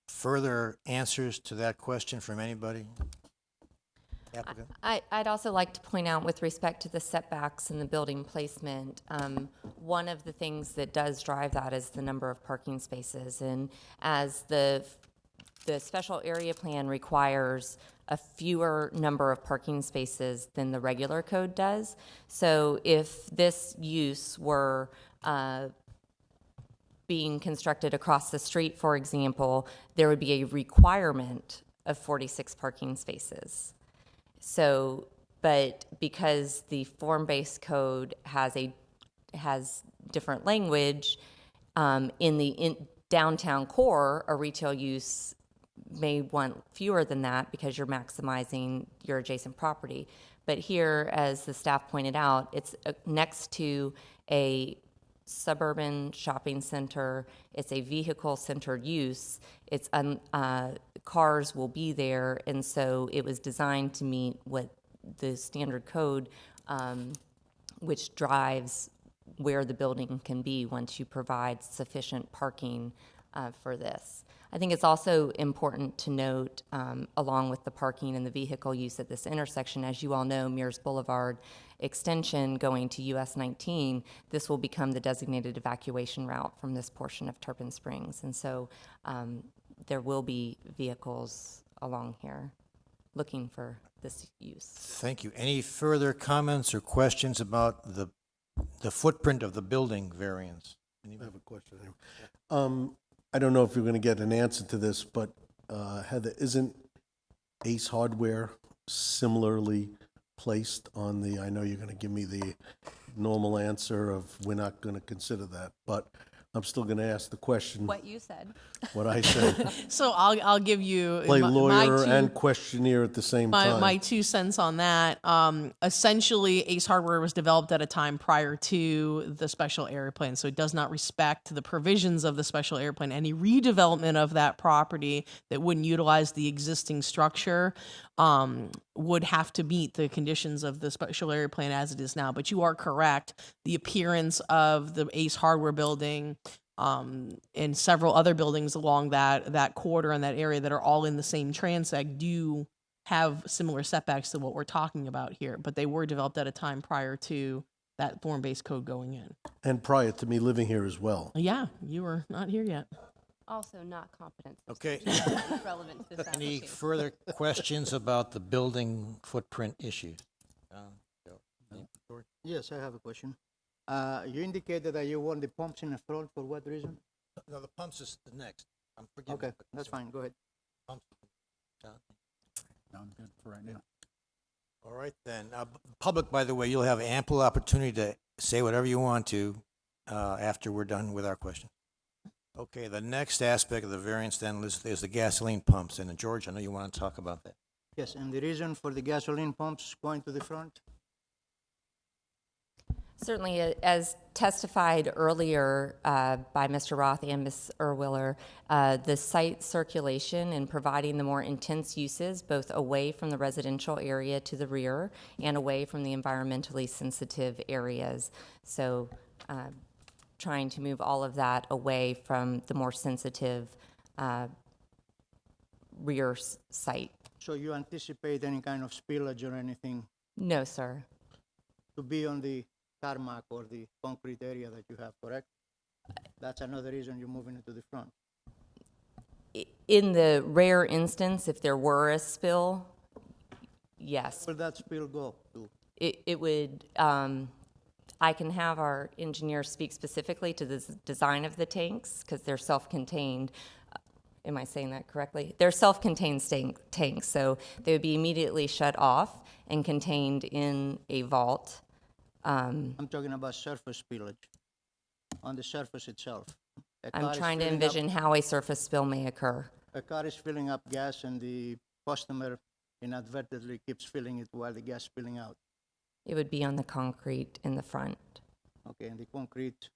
further answers to that question from anybody? Applicant? I'd also like to point out, with respect to the setbacks and the building placement, one of the things that does drive that is the number of parking spaces. And as the special area plan requires a fewer number of parking spaces than the regular code does. So if this use were being constructed across the street, for example, there would be a requirement of 46 parking spaces. So, but because the form-based code has different language, in downtown core, a retail use may want fewer than that because you're maximizing your adjacent property. But here, as the staff pointed out, it's next to a suburban shopping center. It's a vehicle-centered use. It's cars will be there, and so it was designed to meet what the standard code, which drives where the building can be once you provide sufficient parking for this. I think it's also important to note, along with the parking and the vehicle use at this intersection, as you all know, Mears Boulevard extension going to US 19, this will become the designated evacuation route from this portion of Turpin Springs. And so there will be vehicles along here looking for this use. Thank you. Any further comments or questions about the footprint of the building variance? I have a question. I don't know if you're going to get an answer to this, but Heather, isn't Ace Hardware similarly placed on the, I know you're going to give me the normal answer of we're not going to consider that, but I'm still going to ask the question. What you said. What I said. So I'll give you Play lawyer two, and questionnaire at the same time. my 2 cents on that. Essentially, Ace Hardware was developed at a time prior to the special area plan, so it does not respect the provisions of the special area plan. Any redevelopment of that property that wouldn't utilize the existing structure would have to meet the conditions of the special area plan as it is now. But you are correct. The appearance of the Ace Hardware building and several other buildings along that corridor and that area that are all in the same transect do have similar setbacks to what we're talking about here, but they were developed at a time prior to that form-based code going in. And prior to me living here as well. Yeah, you were not here yet. Also not competent. Okay. Relevant to this Any application. further questions about the building footprint issue? Yes, I have a question. You indicated that you want the pumps in the front. For what reason? No, the pumps is the next. I'm forgetting. Okay, that's fine. Go ahead. Pumps. John? No, I'm good for right now. All right, then. Public, by the way, you'll have ample opportunity to say whatever you want to after we're done with our question. Okay, the next aspect of the variance then is the gasoline pumps. And George, I know you want to talk about that. Yes, and the reason for the gasoline pumps going to the front? Certainly, as testified earlier by Mr. Roth and Ms. Erwiller, the site circulation and providing the more intense uses, both away from the residential area to the rear and away from the environmentally sensitive areas. So trying to move all of that away from the more sensitive rear site. So you anticipate any kind of spillage or anything No, sir. to be on the tarmac or the concrete area that you have, correct? That's another reason you're moving it to the front. In the rare instance, if there were a spill, yes. Where that spill go to? It would, I can have our engineer speak specifically to the design of the tanks because they're self-contained. Am I saying that correctly? They're self-contained tanks, so they would be immediately shut off and contained in a vault. I'm talking about surface spillage on the surface itself. A car I'm is trying to filling up- envision how a surface spill may occur. A car is filling up gas and the customer inadvertently keeps filling it while the gas is spilling out. It would be on the concrete in the front. Okay, and the concrete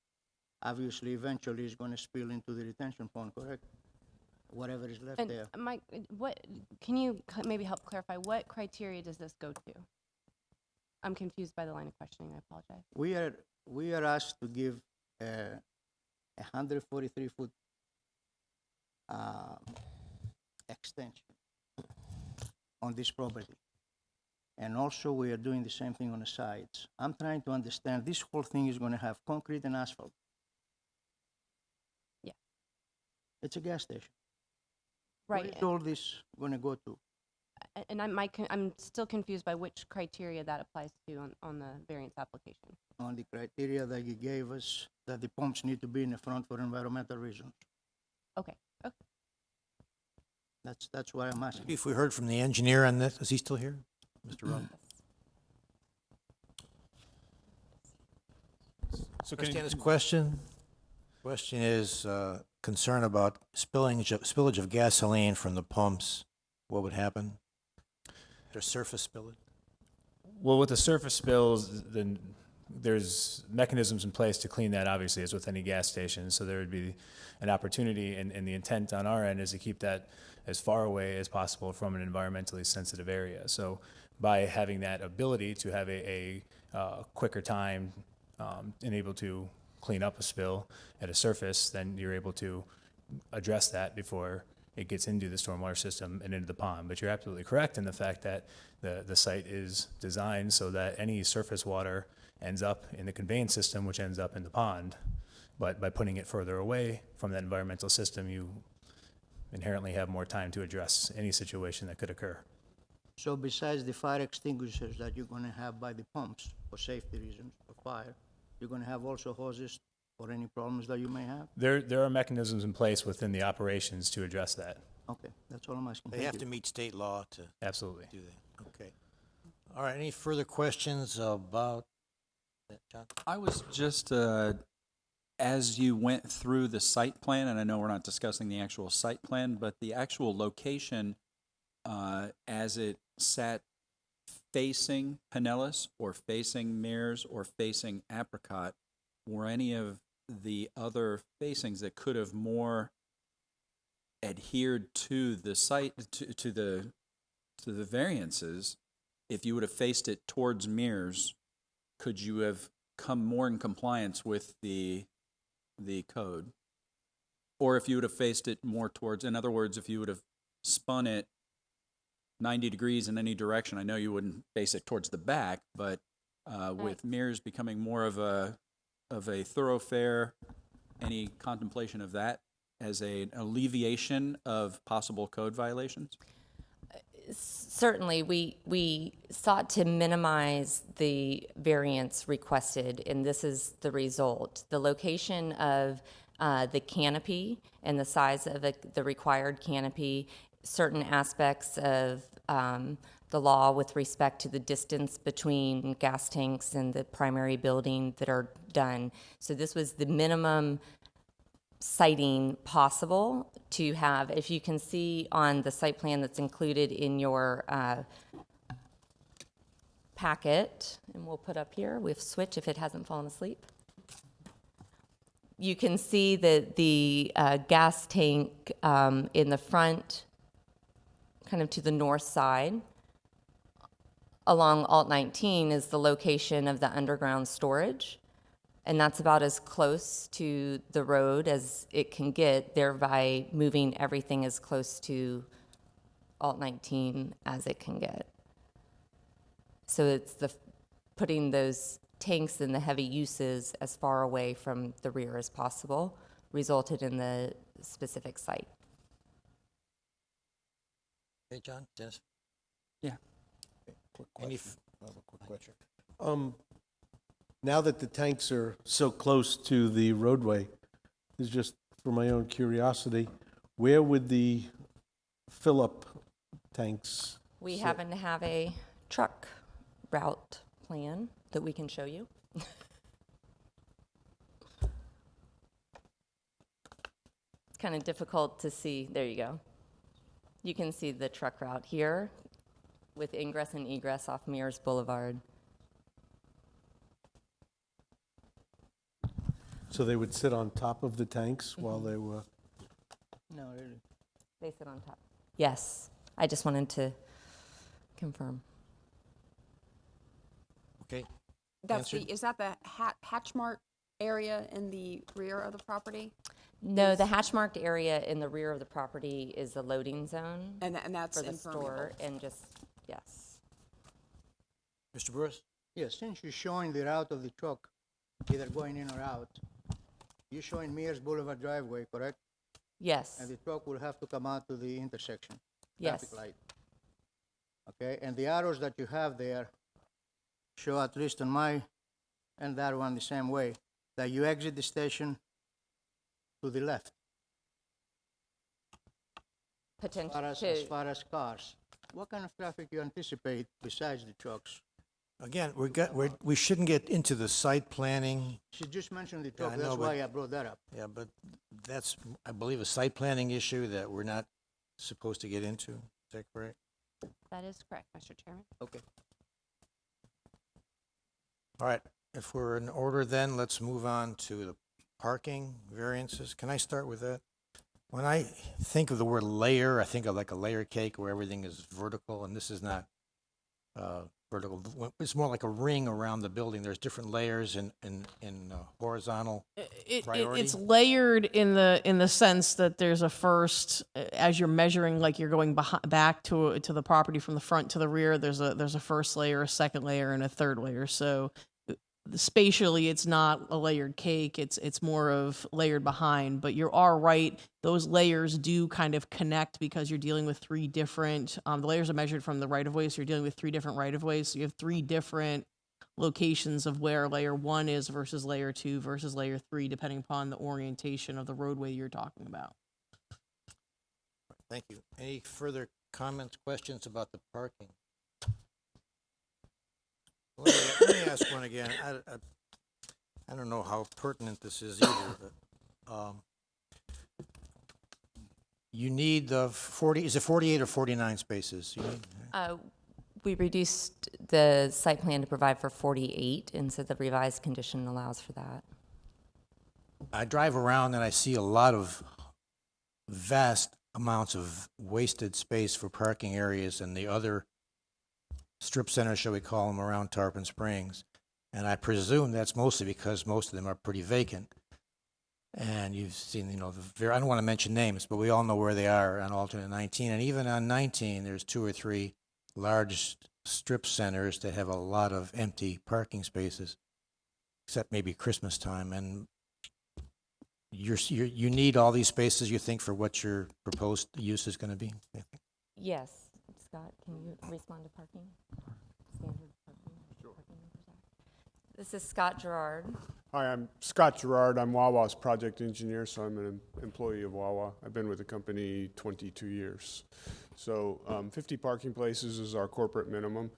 obviously eventually is going to spill into the retention pond, correct? Whatever is left And there. Mike, can you maybe help clarify, what criteria does this go to? I'm confused by the line of questioning, I apologize. We are asked to give a 143-foot extension on this property. And also, we are doing the same thing on the sides. I'm trying to understand, this whole thing is gonna have concrete and asphalt. Yeah. It's a gas station. Right, Where is all this gonna go to? and I'm still confused by which criteria that applies to on the variance application. On the criteria that you gave us, that the pumps need to be in the front for environmental reasons. Okay, okay. That's what I'm asking. If we heard from the engineer on this, is he still here? Mr. Rowe? So Understand his question? Question is concern about spillage of gasoline from the pumps. What would happen? There's surface spillage? Well, with the surface spills, then there's mechanisms in place to clean that, obviously, as with any gas station. So there would be an opportunity, and the intent on our end is to keep that as far away as possible from an environmentally sensitive area. So by having that ability to have a quicker time and able to clean up a spill at a surface, then you're able to address that before it gets into the stormwater system and into the pond. But you're absolutely correct in the fact that the site is designed so that any surface water ends up in the conveyance system, which ends up in the pond. But by putting it further away from that environmental system, you inherently have more time to address any situation that could occur. So besides the fire extinguishers that you're gonna have by the pumps for safety reasons, for fire, you're gonna have also hoses for any problems that you may have? There are mechanisms in place within the operations to address that. Okay, that's all I'm asking. They Thank have you. to meet state law to Absolutely. do that. Okay. All right, any further questions about that, John? I was just, as you went through the site plan, and I know we're not discussing the actual site plan, but the actual location, as it sat facing Pinellas or facing Mears or facing Apricot, were any of the other facings that could have more adhered to the site, to the variances? If you would have faced it towards Mears, could you have come more in compliance with the code? Or if you would have faced it more towards, in other words, if you would have spun it 90 degrees in any direction, I know you wouldn't face it towards the back, but with Mears becoming more of a thoroughfare, any contemplation of that as an alleviation of possible code violations? Certainly, we sought to minimize the variance requested, and this is the result. The location of the canopy and the size of the required canopy, certain aspects of the law with respect to the distance between gas tanks and the primary building that are done. So this was the minimum siting possible to have. If you can see on the site plan that's included in your packet, and we'll put up here with switch if it hasn't fallen asleep. You can see that the gas tank in the front, kind of to the north side, along Alt 19 is the location of the underground storage. And that's about as close to the road as it can get, thereby moving everything as close to Alt 19 as it can get. So it's putting those tanks and the heavy uses as far away from the rear as possible resulted in the specific site. Hey, John, Dennis? Yeah. Any quick question? Now that the tanks are so close to the roadway, this is just for my own curiosity, Where would the fill-up tanks? We sit? happen to have a truck route plan that we can show you. It's kind of difficult to see. There you go. You can see the truck route here with ingress and egress off Mears Boulevard. So they would sit on top of the tanks while they were, No, really. They sit on top. Yes, I just wanted to confirm. Okay, That's Answered. is that the hatch mark area in the rear of the property? No, the hatch marked area in the rear of the property is the loading zone And that's for the impermeable. store and just, yes. Mr. Burris? Yes, since you're showing the route of the truck, either going in or out, you're showing Mears Boulevard driveway, correct? Yes, And the truck will have to come out to the intersection. yes. Traffic light. Okay, and the arrows that you have there show, at least on my and that one the same way, that you exit the station to the left, Potential as to, far as cars. What kind of traffic you anticipate besides the trucks? Again, we shouldn't get into the site planning. She just mentioned the Yeah, I truck, know, that's but- why I brought that up. Yeah, but that's, I believe, a site planning issue that we're not supposed to get into. Is that correct? That is correct, Mr. Chairman. Okay. All right, if we're in order then, let's move on to the parking variances. Can I start with that? When I think of the word layer, I think of like a layer cake where everything is vertical, and this is not vertical. It's more like a ring around the building. There's different layers in horizontal. Priority? It's layered in the sense that there's a first, as you're measuring, like you're going back to the property from the front to the rear. There's a first layer, a second layer, and a third layer. So spatially, it's not a layered cake. It's more of layered behind. But you are right; those layers do kind of connect because you're dealing with three different. The layers are measured from the right of way, so you're dealing with three different right of ways. So you have three different locations of where layer 1 is versus layer 2 versus layer 3, depending upon the orientation of the roadway you're talking about. Thank you. Any further comments, questions about the parking? Let me ask one again. I don't know how pertinent this is either, but you need the 40, is it 48 or 49 spaces? You need- We reduced the site plan to provide for 48, and so the revised condition allows for that. I drive around and I see a lot of vast amounts of wasted space for parking areas and the other strip centers, shall we call them, around Tarpon Springs. And I presume that's mostly because most of them are pretty vacant. And you've seen, I don't want to mention names, but we all know where they are on alternate 19. And even on 19, there's 2 or 3 large strip centers that have a lot of empty parking spaces, except maybe Christmas time. And you need all these spaces, you think, for what your proposed use is going to be? Yes. Scott, can you respond to parking? Standard parking? Parking numbers are- This is Scott Gerard. Hi, I'm Scott Gerard. I'm Wawa's project engineer, so I'm an employee of Wawa. I've been with the company 22 years. So 50 parking places is our corporate minimum.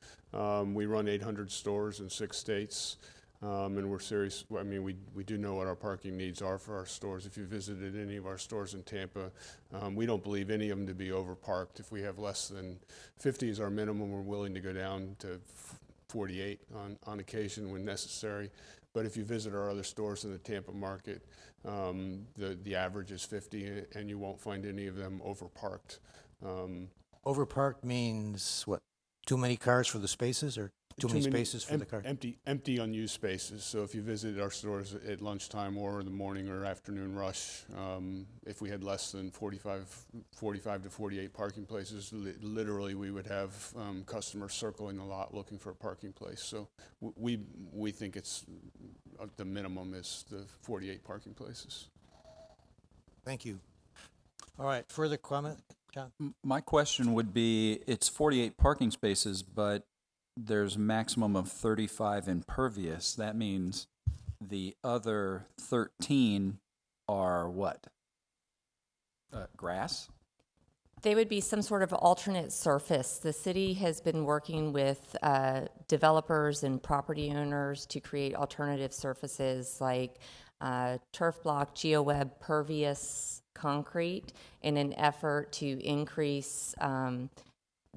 We run 800 stores in 6 states, and we're serious. I mean, we do know what our parking needs are for our stores. If you visited any of our stores in Tampa, we don't believe any of them to be overparked. If we have less than 50 as our minimum, we're willing to go down to 48 on occasion when necessary. But if you visit our other stores in the Tampa market, the average is 50, and you won't find any of them overparked. Overparked means what? Too many cars for the spaces, or too many spaces for the cars? Empty unused spaces. So if you visit our stores at lunchtime or the morning or afternoon rush, if we had less than 45 to 48 parking places, literally we would have customers circling the lot looking for a parking place. So we think it's the minimum is the 48 parking places. Thank you. All right, further comment, John? My question would be, it's 48 parking spaces, but there's a maximum of 35 impervious. That means the other 13 are what? grass? They would be some sort of alternate surface. The city has been working with developers and property owners to create alternative surfaces like turf block, geoweb, pervious concrete in an effort to increase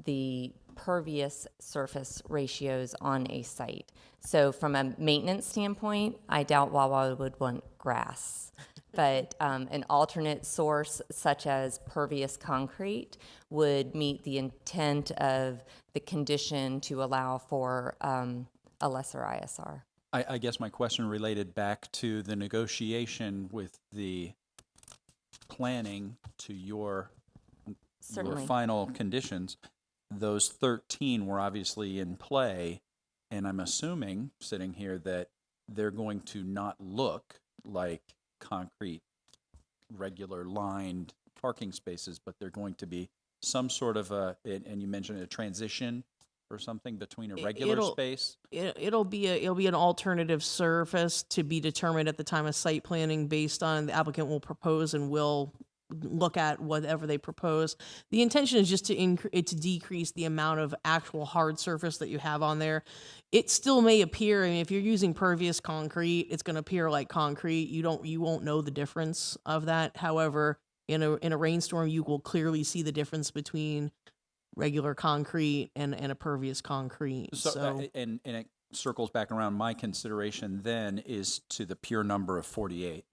the pervious surface ratios on a site. So from a maintenance standpoint, I doubt Wawa would want grass. But an alternate source such as pervious concrete would meet the intent of the condition to allow for a lesser ISR. I guess my question related back to the negotiation with the planning to your Certainly. final conditions. Those 13 were obviously in play, and I'm assuming, sitting here, that they're going to not look like concrete, regular lined parking spaces, but they're going to be some sort of and you mentioned a transition or something between a regular space? It'll be an alternative surface to be determined at the time of site planning based on the applicant will propose and will look at whatever they propose. The intention is just to decrease the amount of actual hard surface that you have on there. It still may appear, I mean, if you're using pervious concrete, it's going to appear like concrete. You won't know the difference of that. However, in a rainstorm, you will clearly see the difference between regular concrete and a pervious concrete. So and it circles back around. My consideration then is to the pure number of 48,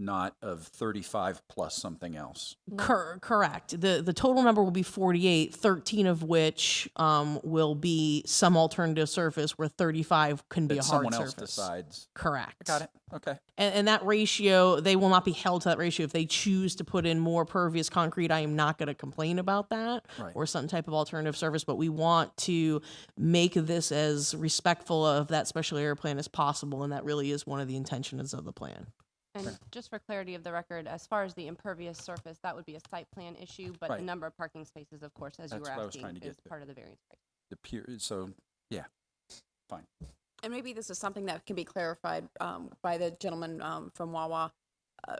not of 35 plus something else. Correct. The total number will be 48, 13 of which will be some alternative surface where 35 can be That a hard someone surface. else decides. Correct. Got it. Okay. And that ratio, they will not be held to that ratio. If they choose to put in more pervious concrete, I am not going to complain about that Right. or some type of alternative surface, but we want to make this as respectful of that special area plan as possible, and that really is one of the intentions of the plan. And just for clarity of the record, as far as the impervious surface, that would be a site plan issue, but Right. the number of parking spaces, of course, as you That's were what I was asking, trying to get is to. part of the variance. The pure. So yeah, fine. And maybe this is something that can be clarified by the gentleman from Wawa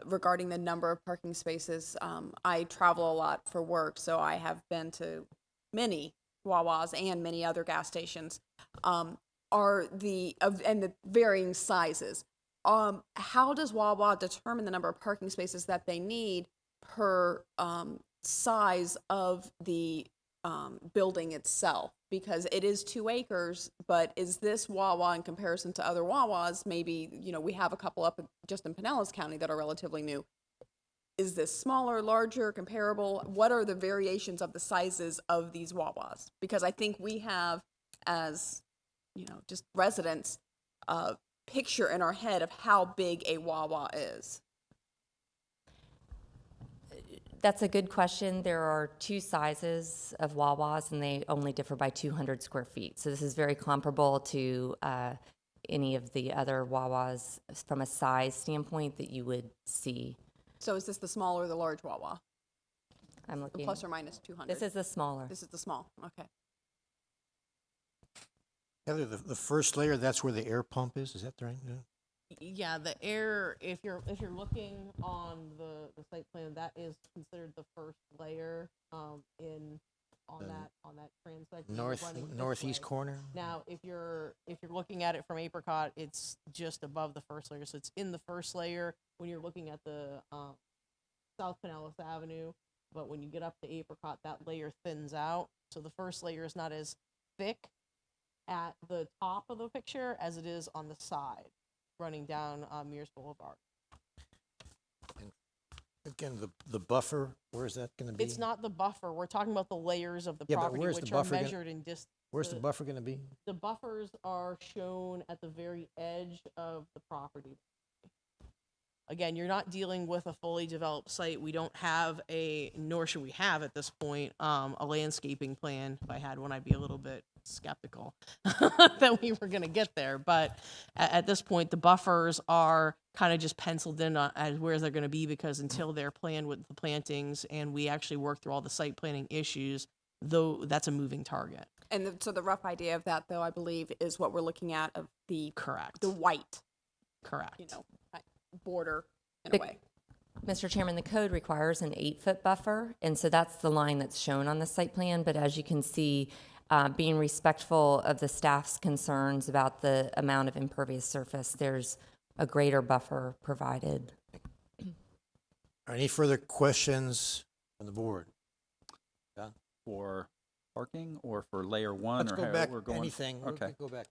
regarding the number of parking spaces. I travel a lot for work, so I have been to many Wawas and many other gas stations. And the varying sizes. How does Wawa determine the number of parking spaces that they need per size of the building itself? Because it is 2 acres, but is this Wawa in comparison to other Wawas? Maybe, we have a couple up just in Pinellas County that are relatively new. Is this smaller, larger, comparable? What are the variations of the sizes of these Wawas? Because I think we have, as, just residents, a picture in our head of how big a Wawa is. That's a good question. There are 2 sizes of Wawas, and they only differ by 200 square feet. So this is very comparable to any of the other Wawas from a size standpoint that you would see. So is this the small or the large Wawa? I'm The looking. plus or minus 200? This is the smaller. This is the small, okay. Heather, the first layer, that's where the air pump is that right? Yeah. Yeah, the air, if you're looking on the site plan, that is considered the first layer on that transect Northeast corner? Now, if you're looking at it from Apricot, it's just above the first layer, so it's in the first layer when you're looking at the South Pinellas Avenue. But when you get up to Apricot, that layer thins out, so the first layer is not as thick at the top of the picture as it is on the side, running down Mears Boulevard. Again, the buffer, where is that going to be? It's not the buffer. We're talking about the layers of the Yeah, but property, where's the which are buffer measured in distance. Where's the buffer going to be? The buffers are shown at the very edge of the property. Again, you're not dealing with a fully developed site. We don't have nor should we have at this point, a landscaping plan. If I had one, I'd be a little bit skeptical that we were going to get there. But at this point, the buffers are kind of just penciled in as where they're going to be, because until they're planned with the plantings and we actually work through all the site planning issues, though that's a moving target. And so the rough idea of that, though, I believe, is what we're looking at of the Correct. the white, Correct. border in a way. Mr. Chairman, the code requires an 8-foot buffer, and so that's the line that's shown on the site plan. But as you can see, being respectful of the staff's concerns about the amount of impervious surface, there's a greater buffer provided. Are any further questions from the board? For parking or for layer one? Let's or go how back, we're going? anything. We Okay. can go back.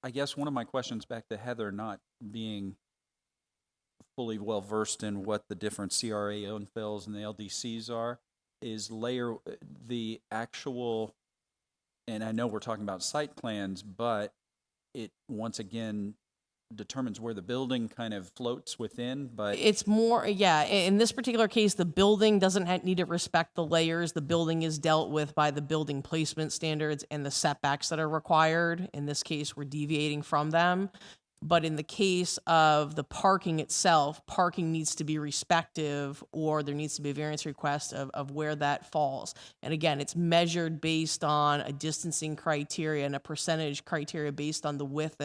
I guess one of my questions back to Heather, not being fully well versed in what the different CRA infills and the LDCs are, is the actual, and I know we're talking about site plans, but it once again determines where the building kind of floats within, but It's more, yeah, in this particular case, the building doesn't need to respect the layers. The building is dealt with by the building placement standards and the setbacks that are required. In this case, we're deviating from them. But in the case of the parking itself, parking needs to be respective, or there needs to be a variance request of where that falls. And again, it's measured based on a distancing criteria and a percentage criteria based on the width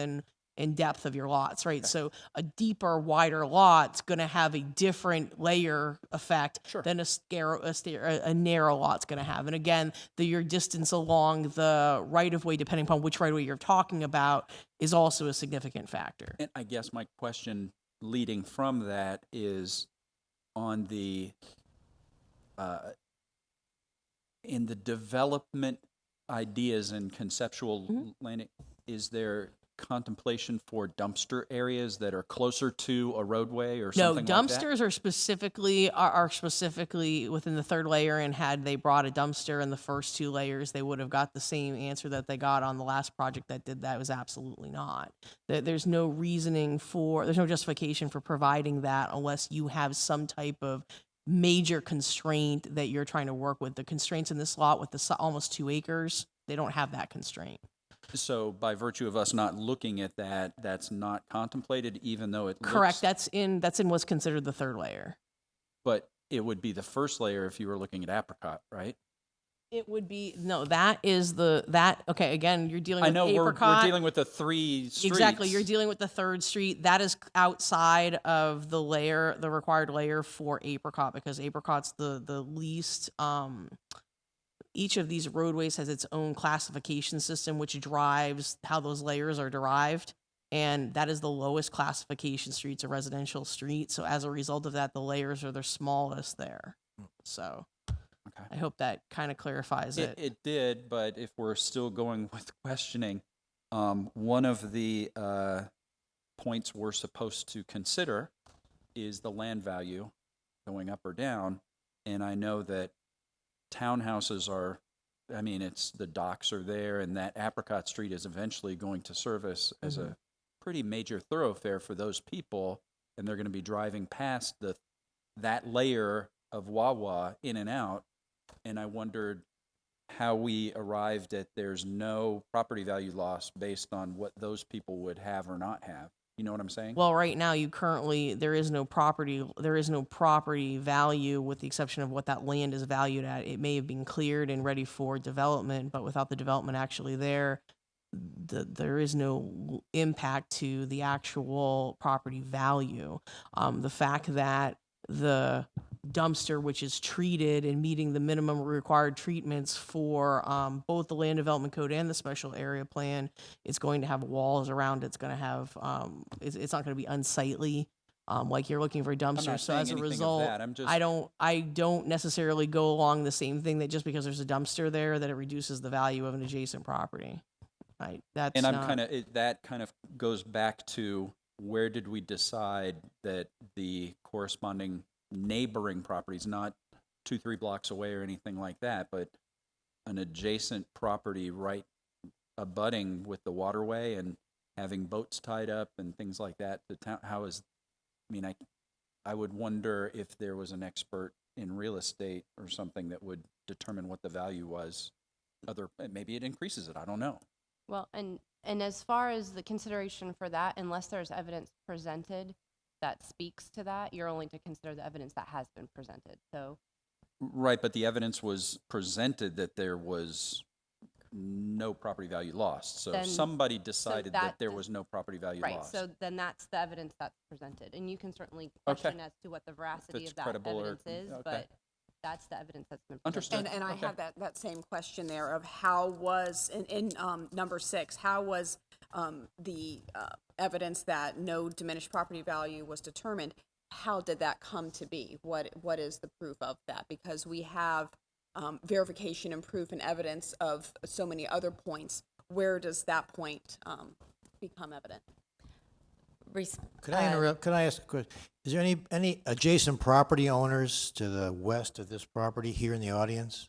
and depth of your lots, right? So a deeper, wider lot's going to have a different layer effect than a narrow lot's going to have. And again, your distance along the right-of-way, depending upon which right-of-way you're talking about, is also a significant factor. and I guess my question leading from that is on the in the development ideas and conceptual landing, is there contemplation for dumpster areas that are closer to a roadway or No, something like that? dumpsters are specifically within the third layer, and had they brought a dumpster in the first 2 layers, they would have got the same answer that they got on the last project that did that. It was absolutely not. There's no there's no justification for providing that unless you have some type of major constraint that you're trying to work with. The constraints in this lot with the almost 2 acres, they don't have that constraint. So by virtue of us not looking at that, that's not contemplated, even though it Correct. looks, That's in what's considered the third layer. but it would be the first layer if you were looking at apricot, right? It would be that is okay. Again, you're dealing I with know we're apricot. dealing with the 3 streets. Exactly, you're dealing with the third street. That is outside of the required layer for apricot, because apricot's the least. Each of these roadways has its own classification system, which drives how those layers are derived. And that is the lowest classification streets, a residential street. So as a result of that, the layers are the smallest there. So Okay. I hope that kind of clarifies it. It did, but if we're still going with questioning, one of the points we're supposed to consider is the land value going up or down. And I know that townhouses are, I mean, it's the docks are there, and that Apricot Street is eventually going to service as a pretty major thoroughfare for those people, and they're going to be driving past that layer of Wawa in and out. And I wondered how we arrived at there's no property value loss based on what those people would have or not have. You know what I'm saying? Well, right now there is no property value, with the exception of what that land is valued at. It may have been cleared and ready for development, but without the development actually there is no impact to the actual property value. The fact that the dumpster, which is treated and meeting the minimum required treatments for both the land development code and the special area plan, it's going to have walls around it. It's going to have it's not going to be unsightly like you're looking for a dumpster. not So saying as a anything of result, that. I'm just- I don't necessarily go along the same thing that just because there's a dumpster there that it reduces the value of an adjacent property. Right. That's And I'm not, that kind of goes back to where did we decide that the corresponding neighboring properties, not 2-3 blocks away or anything like that, but an adjacent property right abutting with the waterway and having boats tied up and things like that. I would wonder if there was an expert in real estate or something that would determine what the value was. Maybe it increases it. I don't know. Well, and as far as the consideration for that, unless there's evidence presented that speaks to that, you're only to consider the evidence that has been presented. So, Right, but the evidence was presented that there was no property value lost. So Then- somebody decided that that- there was no property value Right, lost. so then that's the evidence that's presented, and you can certainly Okay. question as to what the veracity it's of that credible or- evidence is, okay. but that's the evidence that's been presented. Understood. And I Okay. have that same question there of how was, in number 6, how was the evidence that no diminished property value was determined, how did that come to be? What is the proof of that? Because we have verification and proof and evidence of so many other points. Where does that point become evident? Could I interrupt? Could I ask a question? Is there any adjacent property owners to the west of this property here in the audience?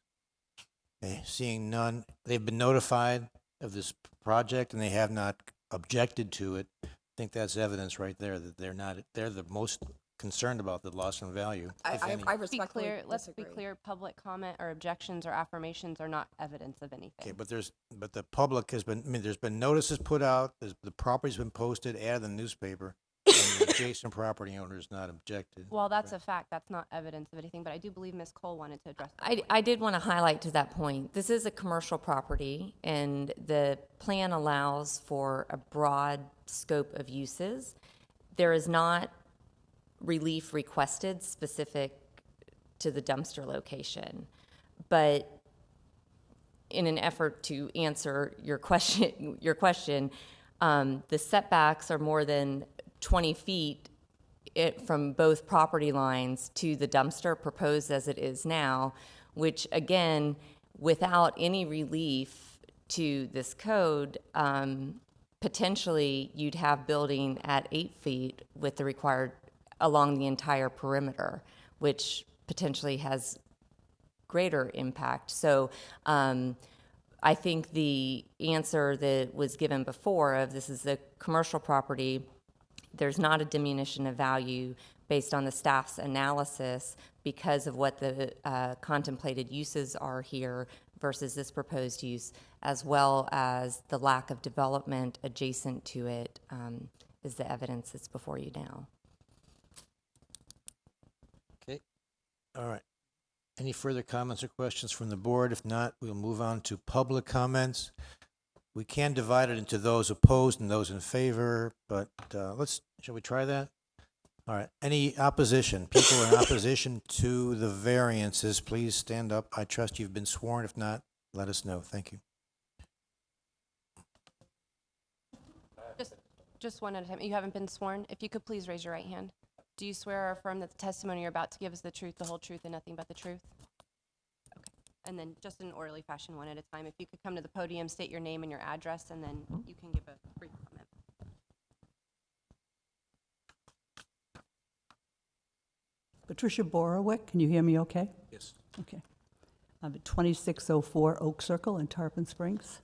Okay, seeing none, they've been notified of this project and they have not objected to it. I think that's evidence right there that they're the most concerned about the loss in value. if any. I Let's be respectfully clear, let's be disagree. clear, public comment or objections or affirmations are not evidence of anything. Okay, but the public has been, I mean, there's been notices put out, the property's been posted, added in the newspaper, and the adjacent property owners not objected. Well, that's a fact, that's not evidence of anything, but I do believe Ms. Cole wanted to address that. I did want to highlight to that point, this is a commercial property, and the plan allows for a broad scope of uses. There is not relief requested specific to the dumpster location, but in an effort to answer your question, the setbacks are more than 20 feet from both property lines to the dumpster proposed as it is now, which again, without any relief to this code, potentially you'd have building at 8 feet with the required along the entire perimeter, which potentially has greater impact. So I think the answer that was given before of this is a commercial property, there's not a diminution of value based on the staff's analysis because of what the contemplated uses are here versus this proposed use, as well as the lack of development adjacent to it is the evidence that's before you now. Okay, all right. Any further comments or questions from the board? If not, we'll move on to public comments. We can divide it into those opposed and those in favor, but shall we try that? All right, any opposition? People in opposition to the variances, please stand up. I trust you've been sworn. If not, let us know. Thank you. Just one at a time. You haven't been sworn? If you could please raise your right hand. Do you swear or affirm that the testimony you're about to give is the truth, the whole truth, and nothing but the truth? Okay. And then just in an orderly fashion, one at a time. If you could come to the podium, state your name and your address, and then you can give a brief comment. Patricia Borowick, can you hear me okay? Yes. Okay. I'm at 2604 Oak Circle in Tarpon Springs.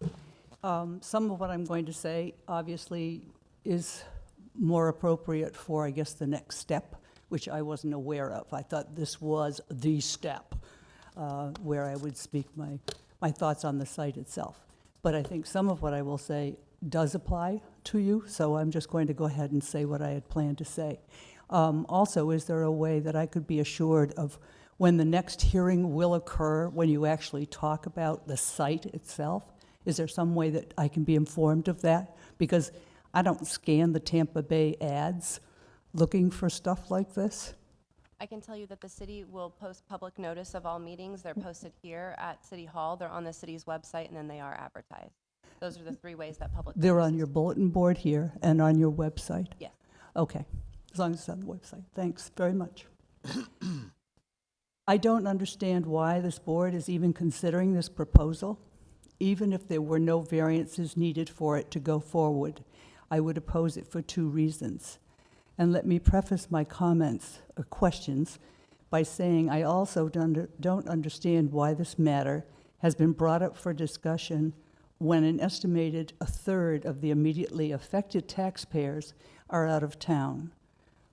Some of what I'm going to say obviously is more appropriate for, I guess, the next step, which I wasn't aware of. I thought this was the step where I would speak my thoughts on the site itself. But I think some of what I will say does apply to you, so I'm just going to go ahead and say what I had planned to say. Also, is there a way that I could be assured of when the next hearing will occur, when you actually talk about the site itself? Is there some way that I can be informed of that? Because I don't scan the Tampa Bay ads looking for stuff like this. I can tell you that the city will post public notice of all meetings. They're posted here at City Hall, they're on the city's website, and then they are advertised. Those are the 3 ways that public. They're notice on is- your bulletin board here and on your website? Yes. Okay, as long as it's on the website. Thanks very much. I don't understand why this board is even considering this proposal. Even if there were no variances needed for it to go forward, I would oppose it for 2 reasons. And let me preface my comments or questions by saying I also don't understand why this matter has been brought up for discussion when an estimated 1/3 of the immediately affected taxpayers are out of town.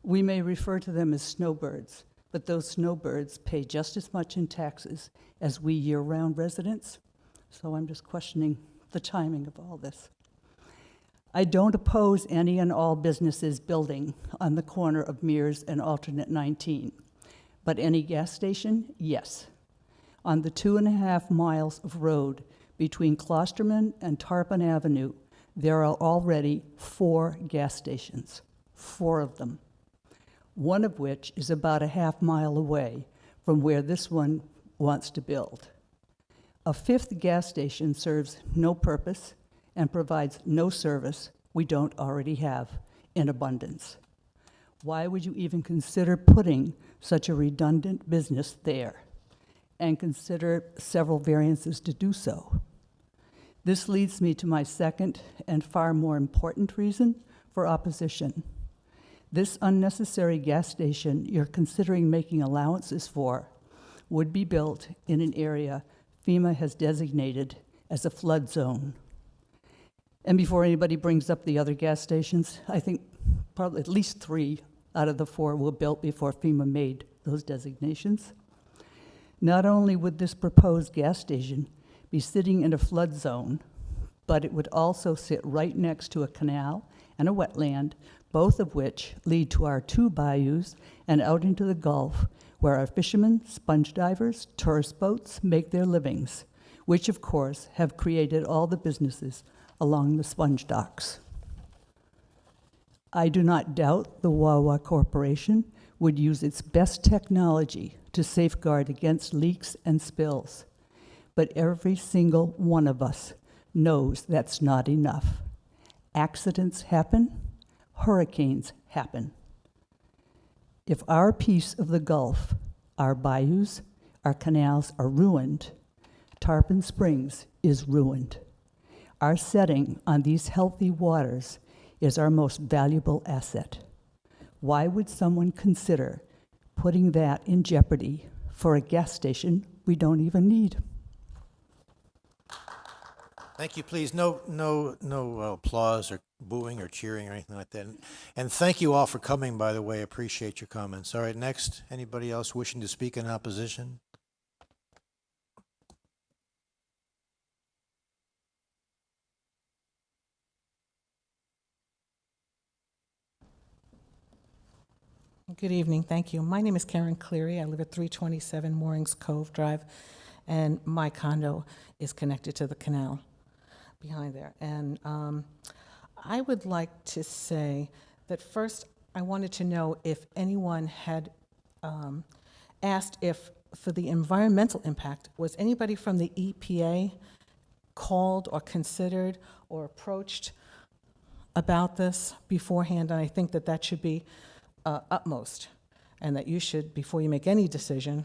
We may refer to them as snowbirds, but those snowbirds pay just as much in taxes as we year-round residents. So I'm just questioning the timing of all this. I don't oppose any and all businesses building on the corner of Mears and Alternate 19, but any gas station, yes. On the 2.5 miles of road between Klosterman and Tarpon Avenue, there are already 4 gas stations, 4 of them, one of which is about a half-mile away from where this one wants to build. A 5th gas station serves no purpose and provides no service we don't already have in abundance. Why would you even consider putting such a redundant business there and consider several variances to do so? This leads me to my second and far more important reason for opposition. This unnecessary gas station you're considering making allowances for would be built in an area FEMA has designated as a flood zone. And before anybody brings up the other gas stations, I think probably at least 3 out of the 4 were built before FEMA made those designations. Not only would this proposed gas station be sitting in a flood zone, but it would also sit right next to a canal and a wetland, both of which lead to our 2 bayous and out into the Gulf, where our fishermen, sponge divers, tourist boats make their livings, which of course have created all the businesses along the sponge docks. I do not doubt the Wawa Corporation would use its best technology to safeguard against leaks and spills, but every single one of us knows that's not enough. Accidents happen, hurricanes happen. If our piece of the Gulf, our bayous, our canals are ruined, Tarpon Springs is ruined. Our setting on these healthy waters is our most valuable asset. Why would someone consider putting that in jeopardy for a gas station we don't even need? Thank you, please. No applause or booing or cheering or anything like that. And thank you all for coming, by the way. Appreciate your comments. All right, next, anybody else wishing to speak in opposition? Good evening, thank you. My name is Karen Cleary. I live at 327 Moorings Cove Drive, and my condo is connected to the canal behind there. And I would like to say that first, I wanted to know if anyone had asked if, for the environmental impact, was anybody from the EPA called or considered or approached about this beforehand? And I think that that should be utmost, and that you should, before you make any decision,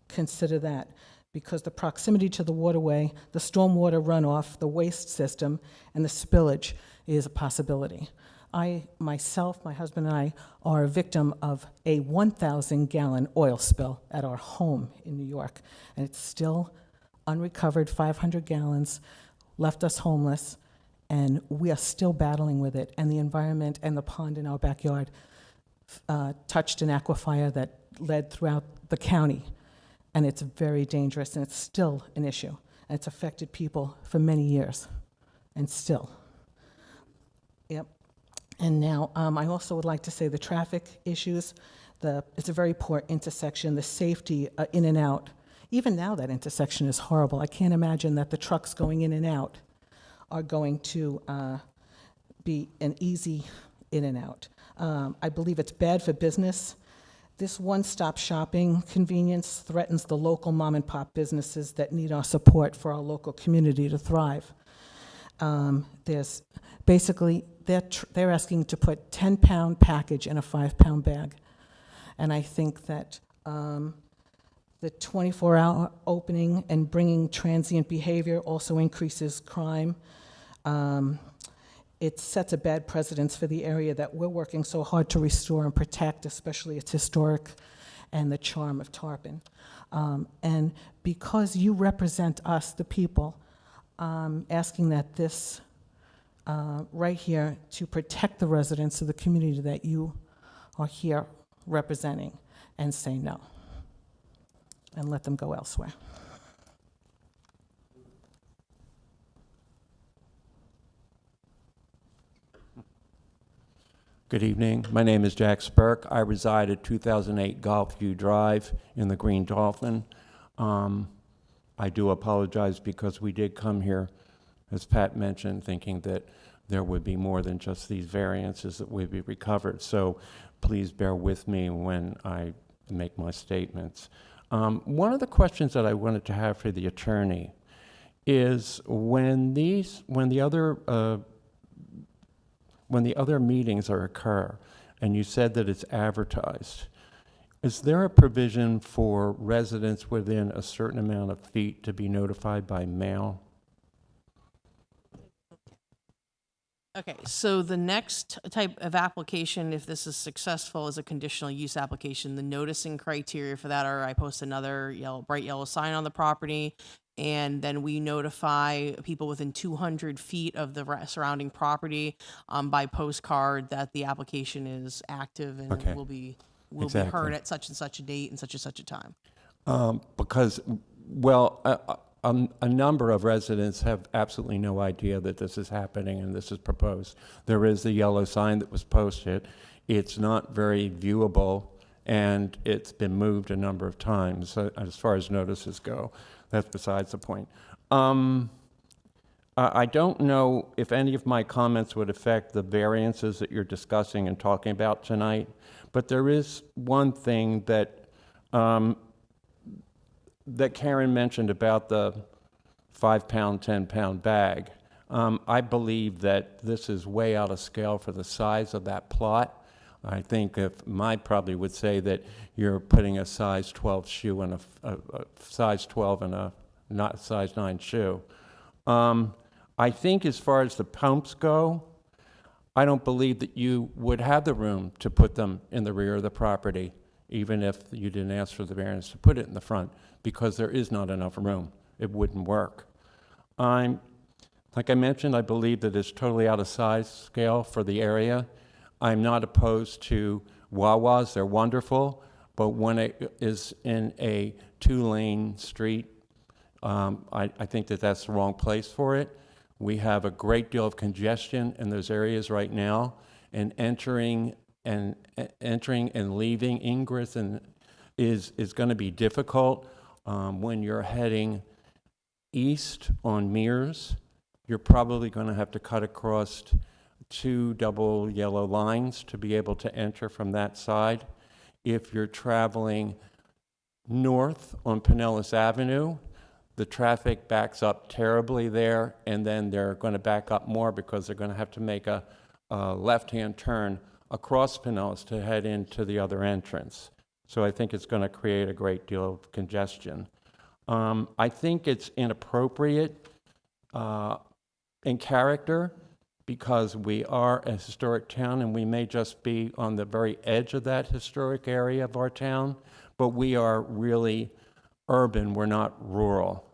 consider that, because the proximity to the waterway, the stormwater runoff, the waste system, and the spillage is a possibility. I, myself, my husband and I are a victim of a 1,000-gallon oil spill at our home in New York, and it's still unrecovered. 500 gallons left us homeless, and we are still battling with it. And the environment and the pond in our backyard touched an aquifer that led throughout the county, and it's very dangerous, and it's still an issue. And it's affected people for many years, and still. Yep. And now, I also would like to say the traffic issues, it's a very poor intersection, the safety in and out. Even now, that intersection is horrible. I can't imagine that the trucks going in and out are going to be an easy in and out. I believe it's bad for business. This one-stop shopping convenience threatens the local mom-and-pop businesses that need our support for our local community to thrive. There's basically, they're asking to put 10-pound package in a 5-pound bag. And I think that the 24-hour opening and bringing transient behavior also increases crime. It sets a bad precedence for the area that we're working so hard to restore and protect, especially its historic and the charm of Tarpon. And because you represent us, the people, asking that this right here to protect the residents of the community that you are here representing, and say no, and let them go elsewhere. Good evening. My name is Jack Spurk. I reside at 2008 Golfview Drive in the Green Dolphin. I do apologize because we did come here, as Pat mentioned, thinking that there would be more than just these variances that would be recovered. So please bear with me when I make my statements. One of the questions that I wanted to have for the attorney is when the other meetings occur, and you said that it's advertised, is there a provision for residents within a certain amount of feet to be notified by mail? Okay, so the next type of application, if this is successful, is a conditional use application. The noticing criteria for that are I post another bright yellow sign on the property, and then we notify people within 200 feet of the surrounding property by postcard that the application is active and Okay. will be Exactly. heard at such and such a date and such a time. Because, well, a number of residents have absolutely no idea that this is happening and this is proposed. There is the yellow sign that was posted. It's not very viewable, and it's been moved a number of times as far as notices go. That's besides the point. I don't know if any of my comments would affect the variances that you're discussing and talking about tonight, but there is one thing that that Karen mentioned about the 5-pound, 10-pound bag. I believe that this is way out of scale for the size of that plot. I think I probably would say that you're putting a size 12 shoe in a size 12 in a not size 9 shoe. I think as far as the pumps go, I don't believe that you would have the room to put them in the rear of the property, even if you didn't ask for the variance to put it in the front, because there is not enough room. It wouldn't work. Like I mentioned, I believe that it's totally out of size scale for the area. I'm not opposed to Wawas. They're wonderful, but when it is in a 2-lane street, I think that that's the wrong place for it. We have a great deal of congestion in those areas right now, and entering and leaving, ingress is going to be difficult. When you're heading east on Mears, you're probably going to have to cut across 2 double yellow lines to be able to enter from that side. If you're traveling north on Pinellas Avenue, the traffic backs up terribly there, and then they're going to back up more because they're going to have to make a left-hand turn across Pinellas to head into the other entrance. So I think it's going to create a great deal of congestion. I think it's inappropriate in character because we are a historic town and we may just be on the very edge of that historic area of our town, but we are really urban, we're not rural.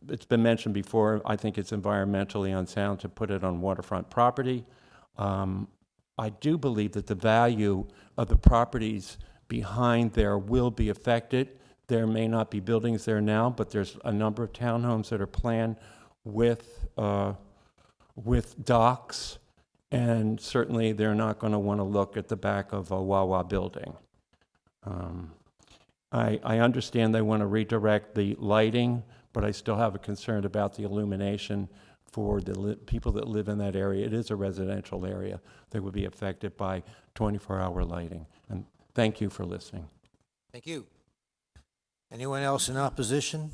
It's been mentioned before, I think it's environmentally unsound to put it on waterfront property. I do believe that the value of the properties behind there will be affected. There may not be buildings there now, but there's a number of townhomes that are planned with docks, and certainly they're not going to want to look at the back of a Wawa building. I understand they want to redirect the lighting, but I still have a concern about the illumination for the people that live in that area. It is a residential area that would be affected by 24-hour lighting. And thank you for listening. Thank you. Anyone else in opposition?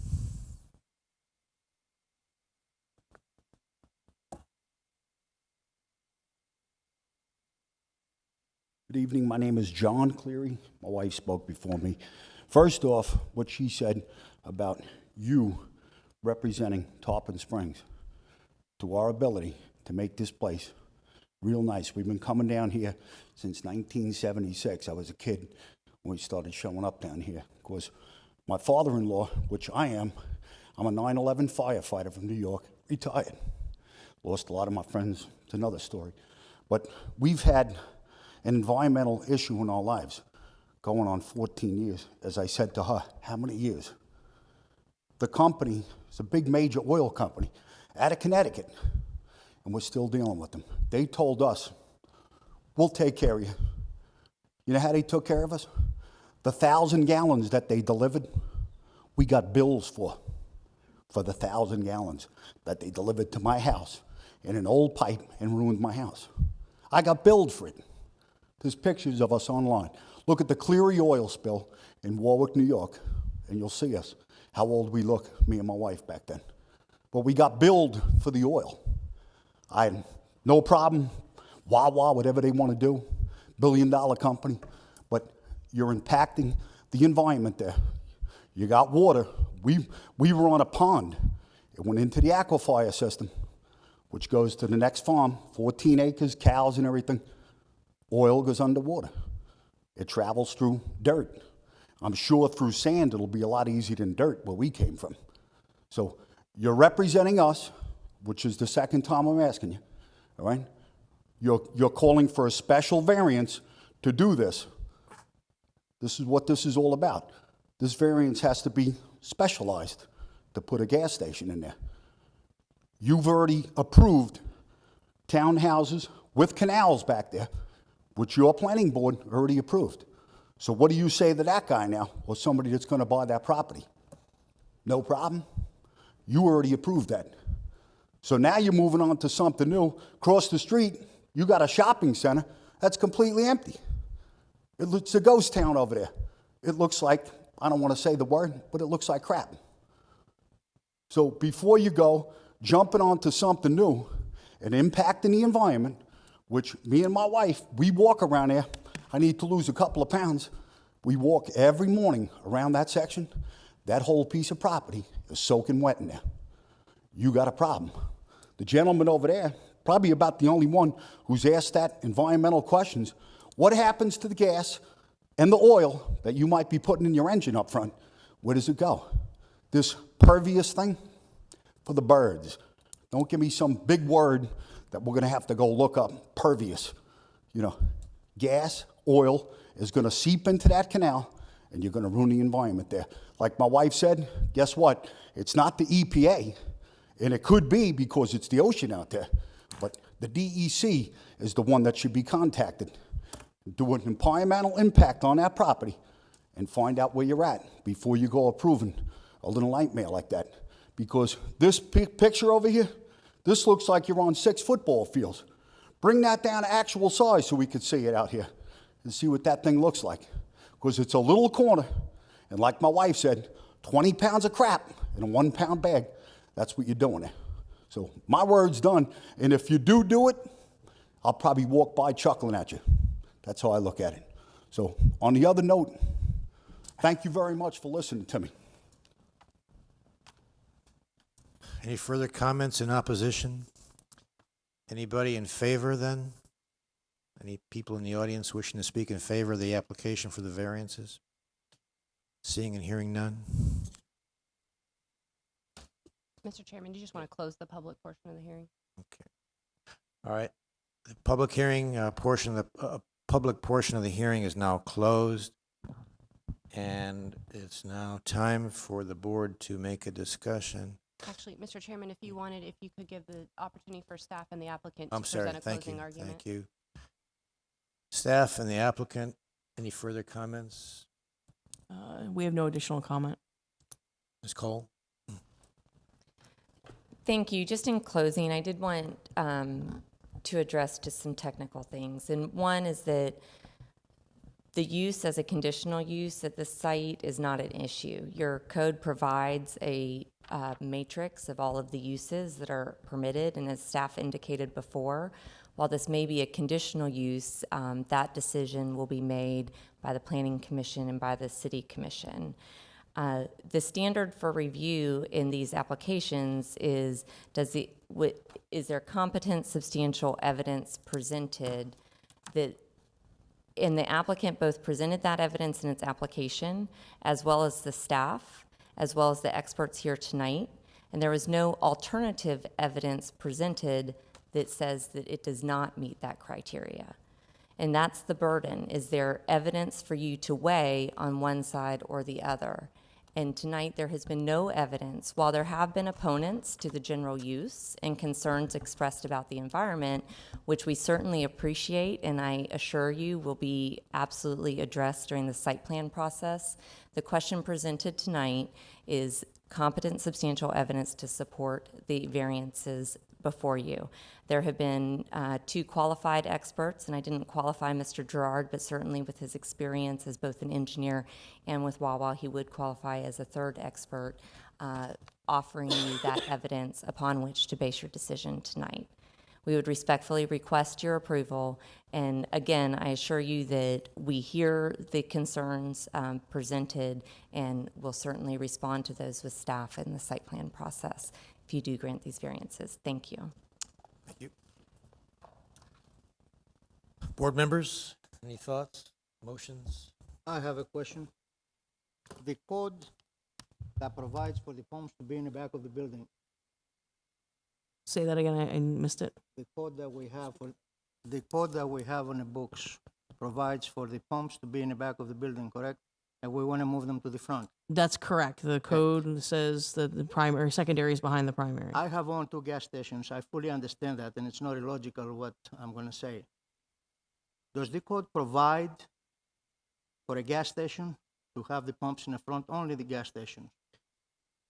Good evening. My name is John Cleary. My wife spoke before me. First off, what she said about you representing Tarpon Springs, to our ability to make this place real nice. We've been coming down here since 1976. I was a kid when we started showing up down here. Of course, my father-in-law, which I'm a 9/11 firefighter from New York, retired. Lost a lot of my friends. It's another story. But we've had an environmental issue in our lives going on 14 years. As I said to her, how many years? The company is a big major oil company out of Connecticut, and we're still dealing with them. They told us, we'll take care of you. You know how they took care of us? The 1,000 gallons that they delivered we got bills for the 1,000 gallons that they delivered to my house in an old pipe and ruined my house. I got billed for it. There's pictures of us online. Look at the Cleary oil spill in Warwick, New York, and you'll see us, how old we look, me and my wife back then. But we got billed for the oil. I had no problem, Wawa, whatever they want to do, billion-dollar company, but you're impacting the environment there. You got water. We were on a pond. It went into the aquifer system, which goes to the next farm, 14 acres, cows and everything. Oil goes underwater. It travels through dirt. I'm sure through sand it'll be a lot easier than dirt where we came from. So you're representing us, which is the second time I'm asking you, all right? You're calling for a special variance to do this. This is what this is all about. This variance has to be specialized to put a gas station in there. You've already approved townhouses with canals back there, which your planning board already approved. So what do you say to that guy now, or somebody that's going to buy that property? No problem. You already approved that. So now you're moving on to something new. Across the street, you got a shopping center that's completely empty. It's a ghost town over there. It looks like, I don't want to say the word, but it looks like crap. So before you go jumping onto something new and impacting the environment, which me and my wife, we walk around there. I need to lose a couple of pounds. We walk every morning around that section. That whole piece of property is soaking wet in there. You got a problem. The gentleman over there, probably about the only one who's asked that environmental questions. What happens to the gas and the oil that you might be putting in your engine up front? Where does it go? This pervious thing for the birds. Don't give me some big word that we're going to have to go look up. Pervious. You know, gas, oil is going to seep into that canal, and you're going to ruin the environment there. Like my wife said, guess what? It's not the EPA, and it could be because it's the ocean out there, but the DEC is the one that should be contacted. Do an environmental impact on that property and find out where you're at before you go approving a little nightmare like that. Because this picture over here, this looks like you're on 6 football fields. Bring that down to actual size so we can see it out here and see what that thing looks like. Because it's a little corner, and like my wife said, 20 pounds of crap in a 1 pound bag. That's what you're doing there. So my word's done, and if you do it, I'll probably walk by chuckling at you. That's how I look at it. So on the other note, thank you very much for listening to me. Any further comments in opposition? Anybody in favor then? Any people in the audience wishing to speak in favor of the application for the variances? Seeing and hearing none? Mr. Chairman, do you just want to close the public portion of the hearing? Okay. All right. The public hearing portion of the public portion of the hearing is now closed, and it's now time for the board to make a discussion. Actually, Mr. Chairman, if you wanted, if you could give the opportunity for staff and the applicant I'm to sorry. present a Thank closing you. argument. Thank you. Staff and the applicant, any further comments? We have no additional comment. Ms. Cole? Thank you. Just in closing, I did want to address just some technical things. And one is that the use as a conditional use at the site is not an issue. Your code provides a matrix of all of the uses that are permitted, and as staff indicated before, while this may be a conditional use, that decision will be made by the Planning Commission and by the City Commission. The standard for review in these applications is, is there competent, substantial evidence presented that, and the applicant both presented that evidence in its application, as well as the staff, as well as the experts here tonight, and there was no alternative evidence presented that says that it does not meet that criteria. And that's the burden. Is there evidence for you to weigh on one side or the other? And tonight, there has been no evidence. While there have been opponents to the general use and concerns expressed about the environment, which we certainly appreciate and I assure you will be absolutely addressed during the site plan process, the question presented tonight is competent, substantial evidence to support the variances before you. There have been 2 qualified experts, and I didn't qualify Mr. Gerard, but certainly with his experience as both an engineer and with Wawa, he would qualify as a 3rd expert, offering you that evidence upon which to base your decision tonight. We would respectfully request your approval, and again, I assure you that we hear the concerns presented and will certainly respond to those with staff in the site plan process if you do grant these variances. Thank you. Thank you. Board members, any thoughts, motions? I have a question. The code that provides for the pumps to be in the back of the building, Say that again, I missed it. the code that we have on the books provides for the pumps to be in the back of the building, correct? And we want to move them to the front. That's correct. The code says that the primary, secondary is behind the primary. I have owned 2 gas stations. I fully understand that, and it's not illogical what I'm going to say. Does the code provide for a gas station to have the pumps in the front? Only the gas station.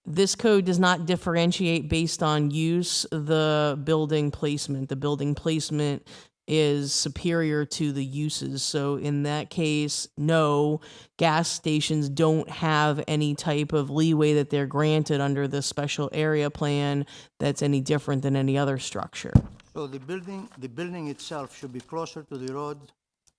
This code does not differentiate based on use the building placement. The building placement is superior to the uses. So in that case, no, gas stations don't have any type of leeway that they're granted under the special area plan that's any different than any other structure. So the building itself should be closer to the road,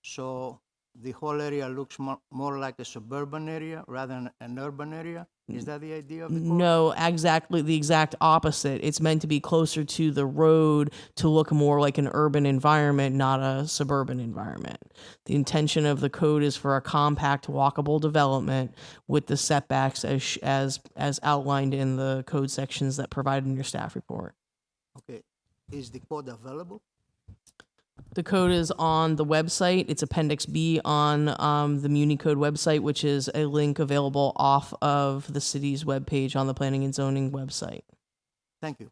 so the whole area looks more like a suburban area rather than an urban area? Is that the idea of the code? No, exactly the exact opposite. It's meant to be closer to the road to look more like an urban environment, not a suburban environment. The intention of the code is for a compact, walkable development with the setbacks as outlined in the code sections that provided in your staff report. Okay. Is the code available? The code is on the website. It's Appendix B on the Muni Code website, which is a link available off of the city's webpage on the Planning and Zoning website. Thank you.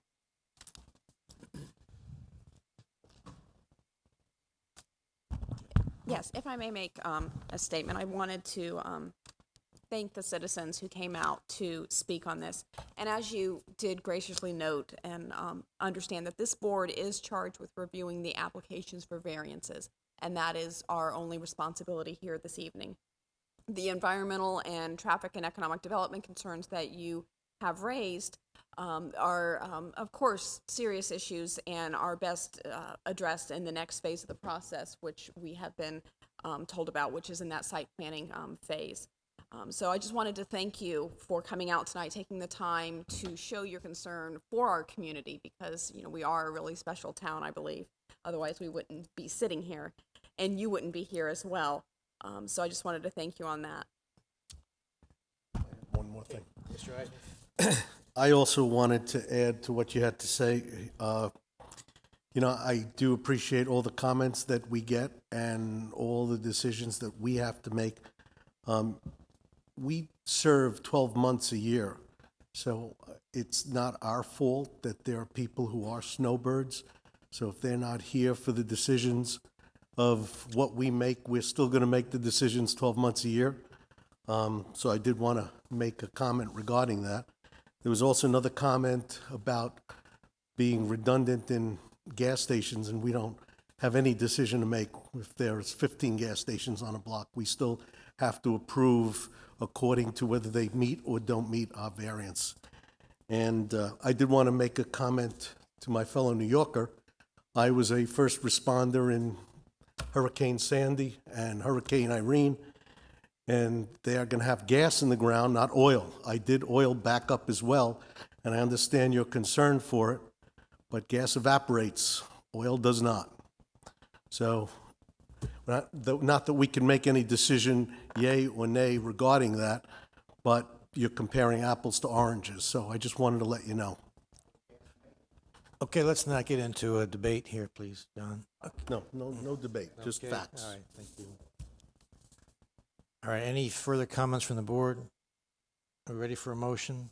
Yes, if I may make a statement, I wanted to thank the citizens who came out to speak on this. And as you did graciously note and understand that this board is charged with reviewing the applications for variances, and that is our only responsibility here this evening. The environmental and traffic and economic development concerns that you have raised are, of course, serious issues and are best addressed in the next phase of the process, which we have been told about, which is in that site planning phase. So I just wanted to thank you for coming out tonight, taking the time to show your concern for our community, because, you know, we are a really special town, I believe. Otherwise, we wouldn't be sitting here, and you wouldn't be here as well. So I just wanted to thank you on that. One more thing. Mr. Eisner? I also wanted to add to what you had to say. You know, I do appreciate all the comments that we get and all the decisions that we have to make. We serve 12 months a year, so it's not our fault that there are people who are snowbirds. So if they're not here for the decisions of what we make, we're still going to make the decisions 12 months a year. So I did want to make a comment regarding that. There was also another comment about being redundant in gas stations, and we don't have any decision to make. If there's 15 gas stations on a block, we still have to approve according to whether they meet or don't meet our variance. And I did want to make a comment to my fellow New Yorker. I was a first responder in Hurricane Sandy and Hurricane Irene, and they are going to have gas in the ground, not oil. I did oil backup as well, and I understand your concern for it, but gas evaporates, oil does not. So not that we can make any decision, yay or nay, regarding that, but you're comparing apples to oranges, so I just wanted to let you know. Okay, let's not get into a debate here, please, John. No debate, just Okay, facts. All right, thank you. All right, any further comments from the board? Are we ready for a motion?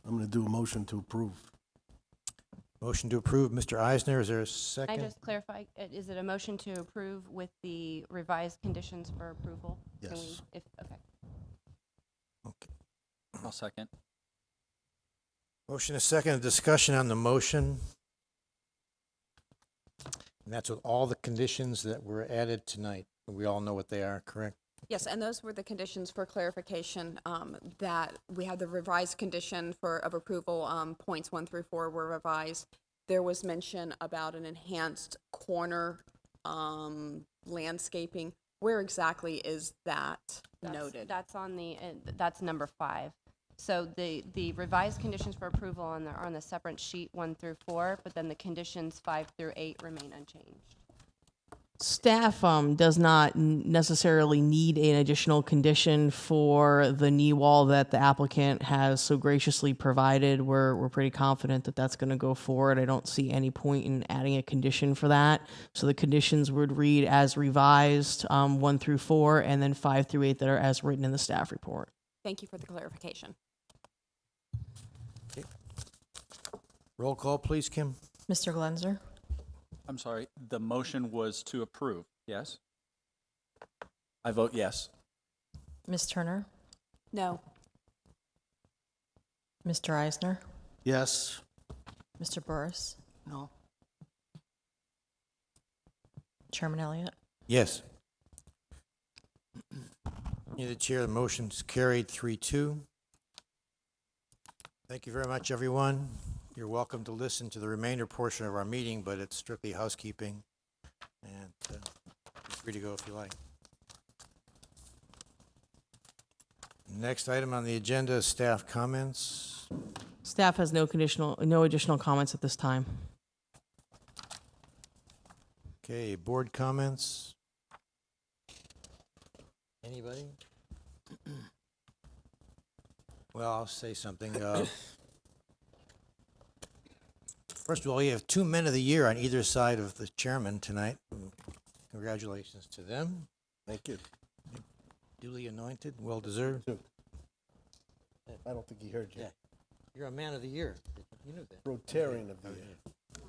I'm going to do a motion to approve. Motion to approve, Mr. Eisner, is there a Can second? I just clarify, is it a motion to approve with the revised conditions for approval? Can we- Yes. Okay. Okay. I'll second. Motion is second, a discussion on the motion. And that's with all the conditions that were added tonight. We all know what they are, correct? Yes, and those were the conditions for clarification, that we had the revised condition of approval, points 1 through 4 were revised. There was mention about an enhanced corner, landscaping. Where exactly is that noted? That's on the, that's number 5. So the revised conditions for approval are on the separate sheet 1 through 4, but then the conditions 5 through 8 remain unchanged. Staff does not necessarily need an additional condition for the knee wall that the applicant has so graciously provided. We're pretty confident that that's going to go forward. I don't see any point in adding a condition for that. So the conditions would read as revised, 1 through 4, and then 5 through 8 that are as written in the staff report. Thank you for the clarification. Roll call, please, Kim. Mr. Glenzer? I'm sorry, the motion was to approve, yes? I vote yes. Ms. Turner? No. Mr. Eisner? Yes. Mr. Burris? No? Chairman Elliott? Yes. Near the chair, the motion's carried 3-2. Thank you very much, everyone. You're welcome to listen to the remainder portion of our meeting, but it's strictly housekeeping. And feel free to go if you like. Next item on the agenda is staff comments. Staff has no additional comments at this time. Okay, board comments. Anybody? Well, I'll say something. First of all, you have 2 men of the year on either side of the chairman tonight. Congratulations to them. Thank you. Duly anointed, well deserved. I don't think he heard you. Yeah. You're a man of the year. You knew that. Rotarian of the year.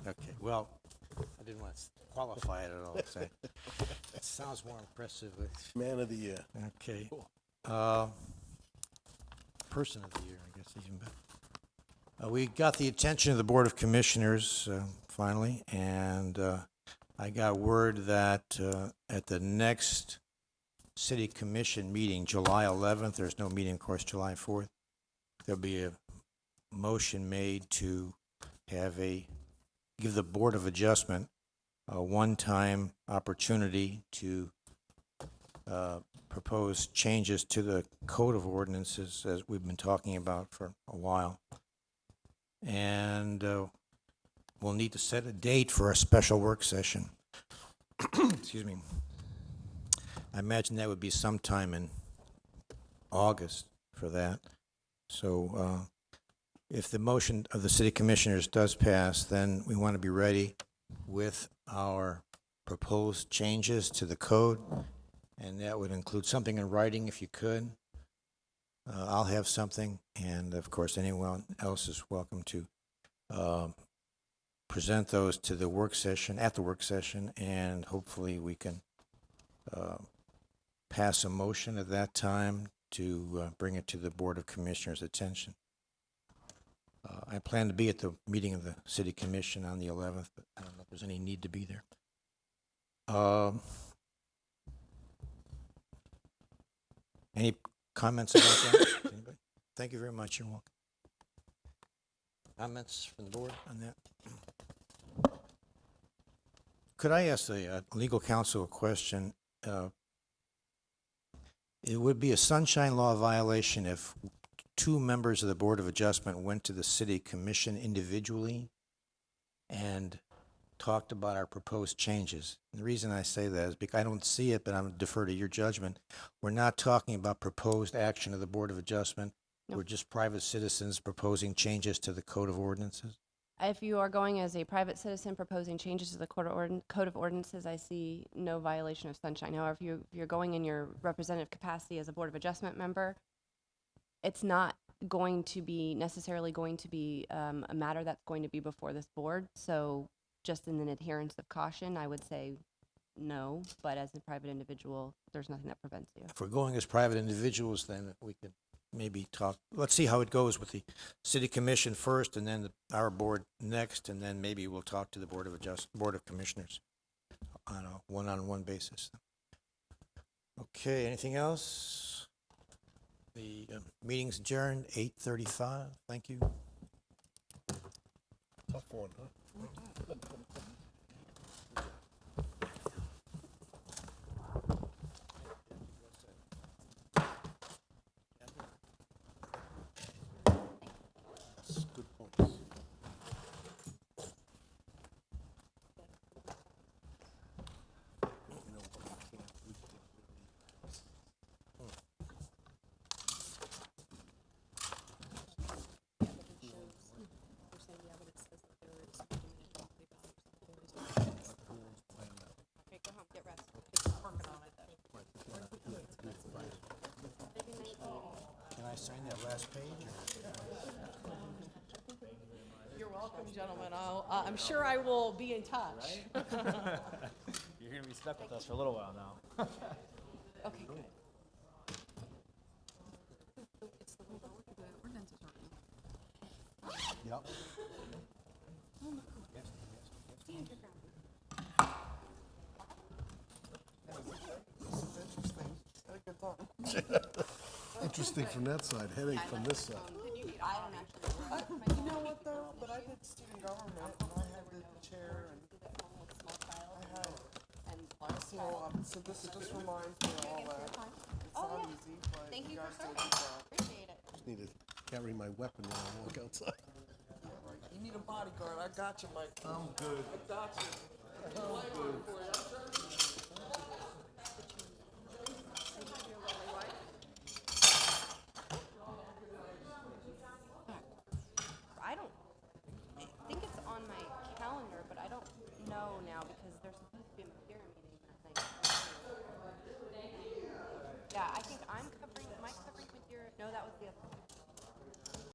Okay, well, I didn't want to qualify it at all. So it sounds more impressive. But Man of the year. okay. Person of the year, I guess, even better. We got the attention of the Board of Commissioners finally, and I got word that at the next City Commission meeting, July 11th, there's no meeting, of course, July 4th, there'll be a motion made to give the Board of Adjustment a one-time opportunity to propose changes to the Code of Ordinances, as we've been talking about for a while. And we'll need to set a date for a special work session. Excuse me. I imagine that would be sometime in August for that. So if the motion of the City Commissioners does pass, then we want to be ready with our proposed changes to the code, and that would include something in writing if you could. I'll have something, and of course anyone else is welcome to present those to the work session, and hopefully we can pass a motion at that time to bring it to the Board of Commissioners' attention. I plan to be at the meeting of the City Commission on the 11th, but I don't know if there's any need to be there. Any comments about that? Anybody? Thank you very much. You're welcome. Comments from the board on that? Could I ask the legal counsel a question? It would be a sunshine law violation if 2 members of the Board of Adjustment went to the City Commission individually and talked about our proposed changes. And the reason I say that is because I don't see it, but I'm going to defer to your judgment. We're not talking about proposed action of the Board of Adjustment. No. We're just private citizens proposing changes to the Code of Ordinances. If you are going as a private citizen proposing changes to the code of ordinances, I see no violation of sunshine. However, if you're going in your representative capacity as a Board of Adjustment member, it's not going to be necessarily going to be a matter that's going to be before this board. So just in an adherence of caution, I would say no, but as a private individual, there's nothing that prevents you. If we're going as private individuals, then we could maybe talk, let's see how it goes with the city commission first, and then our board next, and then maybe we'll talk to the Board of Commissioners on a one-on-one basis. Okay, anything else? The meeting's adjourned, 8:35. Thank you. Tough one, huh? Good points. Can I sign that last page? You're welcome, gentlemen. I'm sure I will be in touch. You're going to be stuck with us for a little while now. Okay, good. Yep. Interesting from that side, headache from this side. You know what though, but I did student government and I had the chair and so this just reminds me of all that. It's not easy, but Thank you guys for did a serving. good job. Appreciate it. Just need to carry my weapon when I walk outside. You need a bodyguard. I got you, Mike. I'm good. I got you. I don't, I think it's on my calendar, but I don't know now because there's supposed to be a Madeira meeting that night. Yeah, I think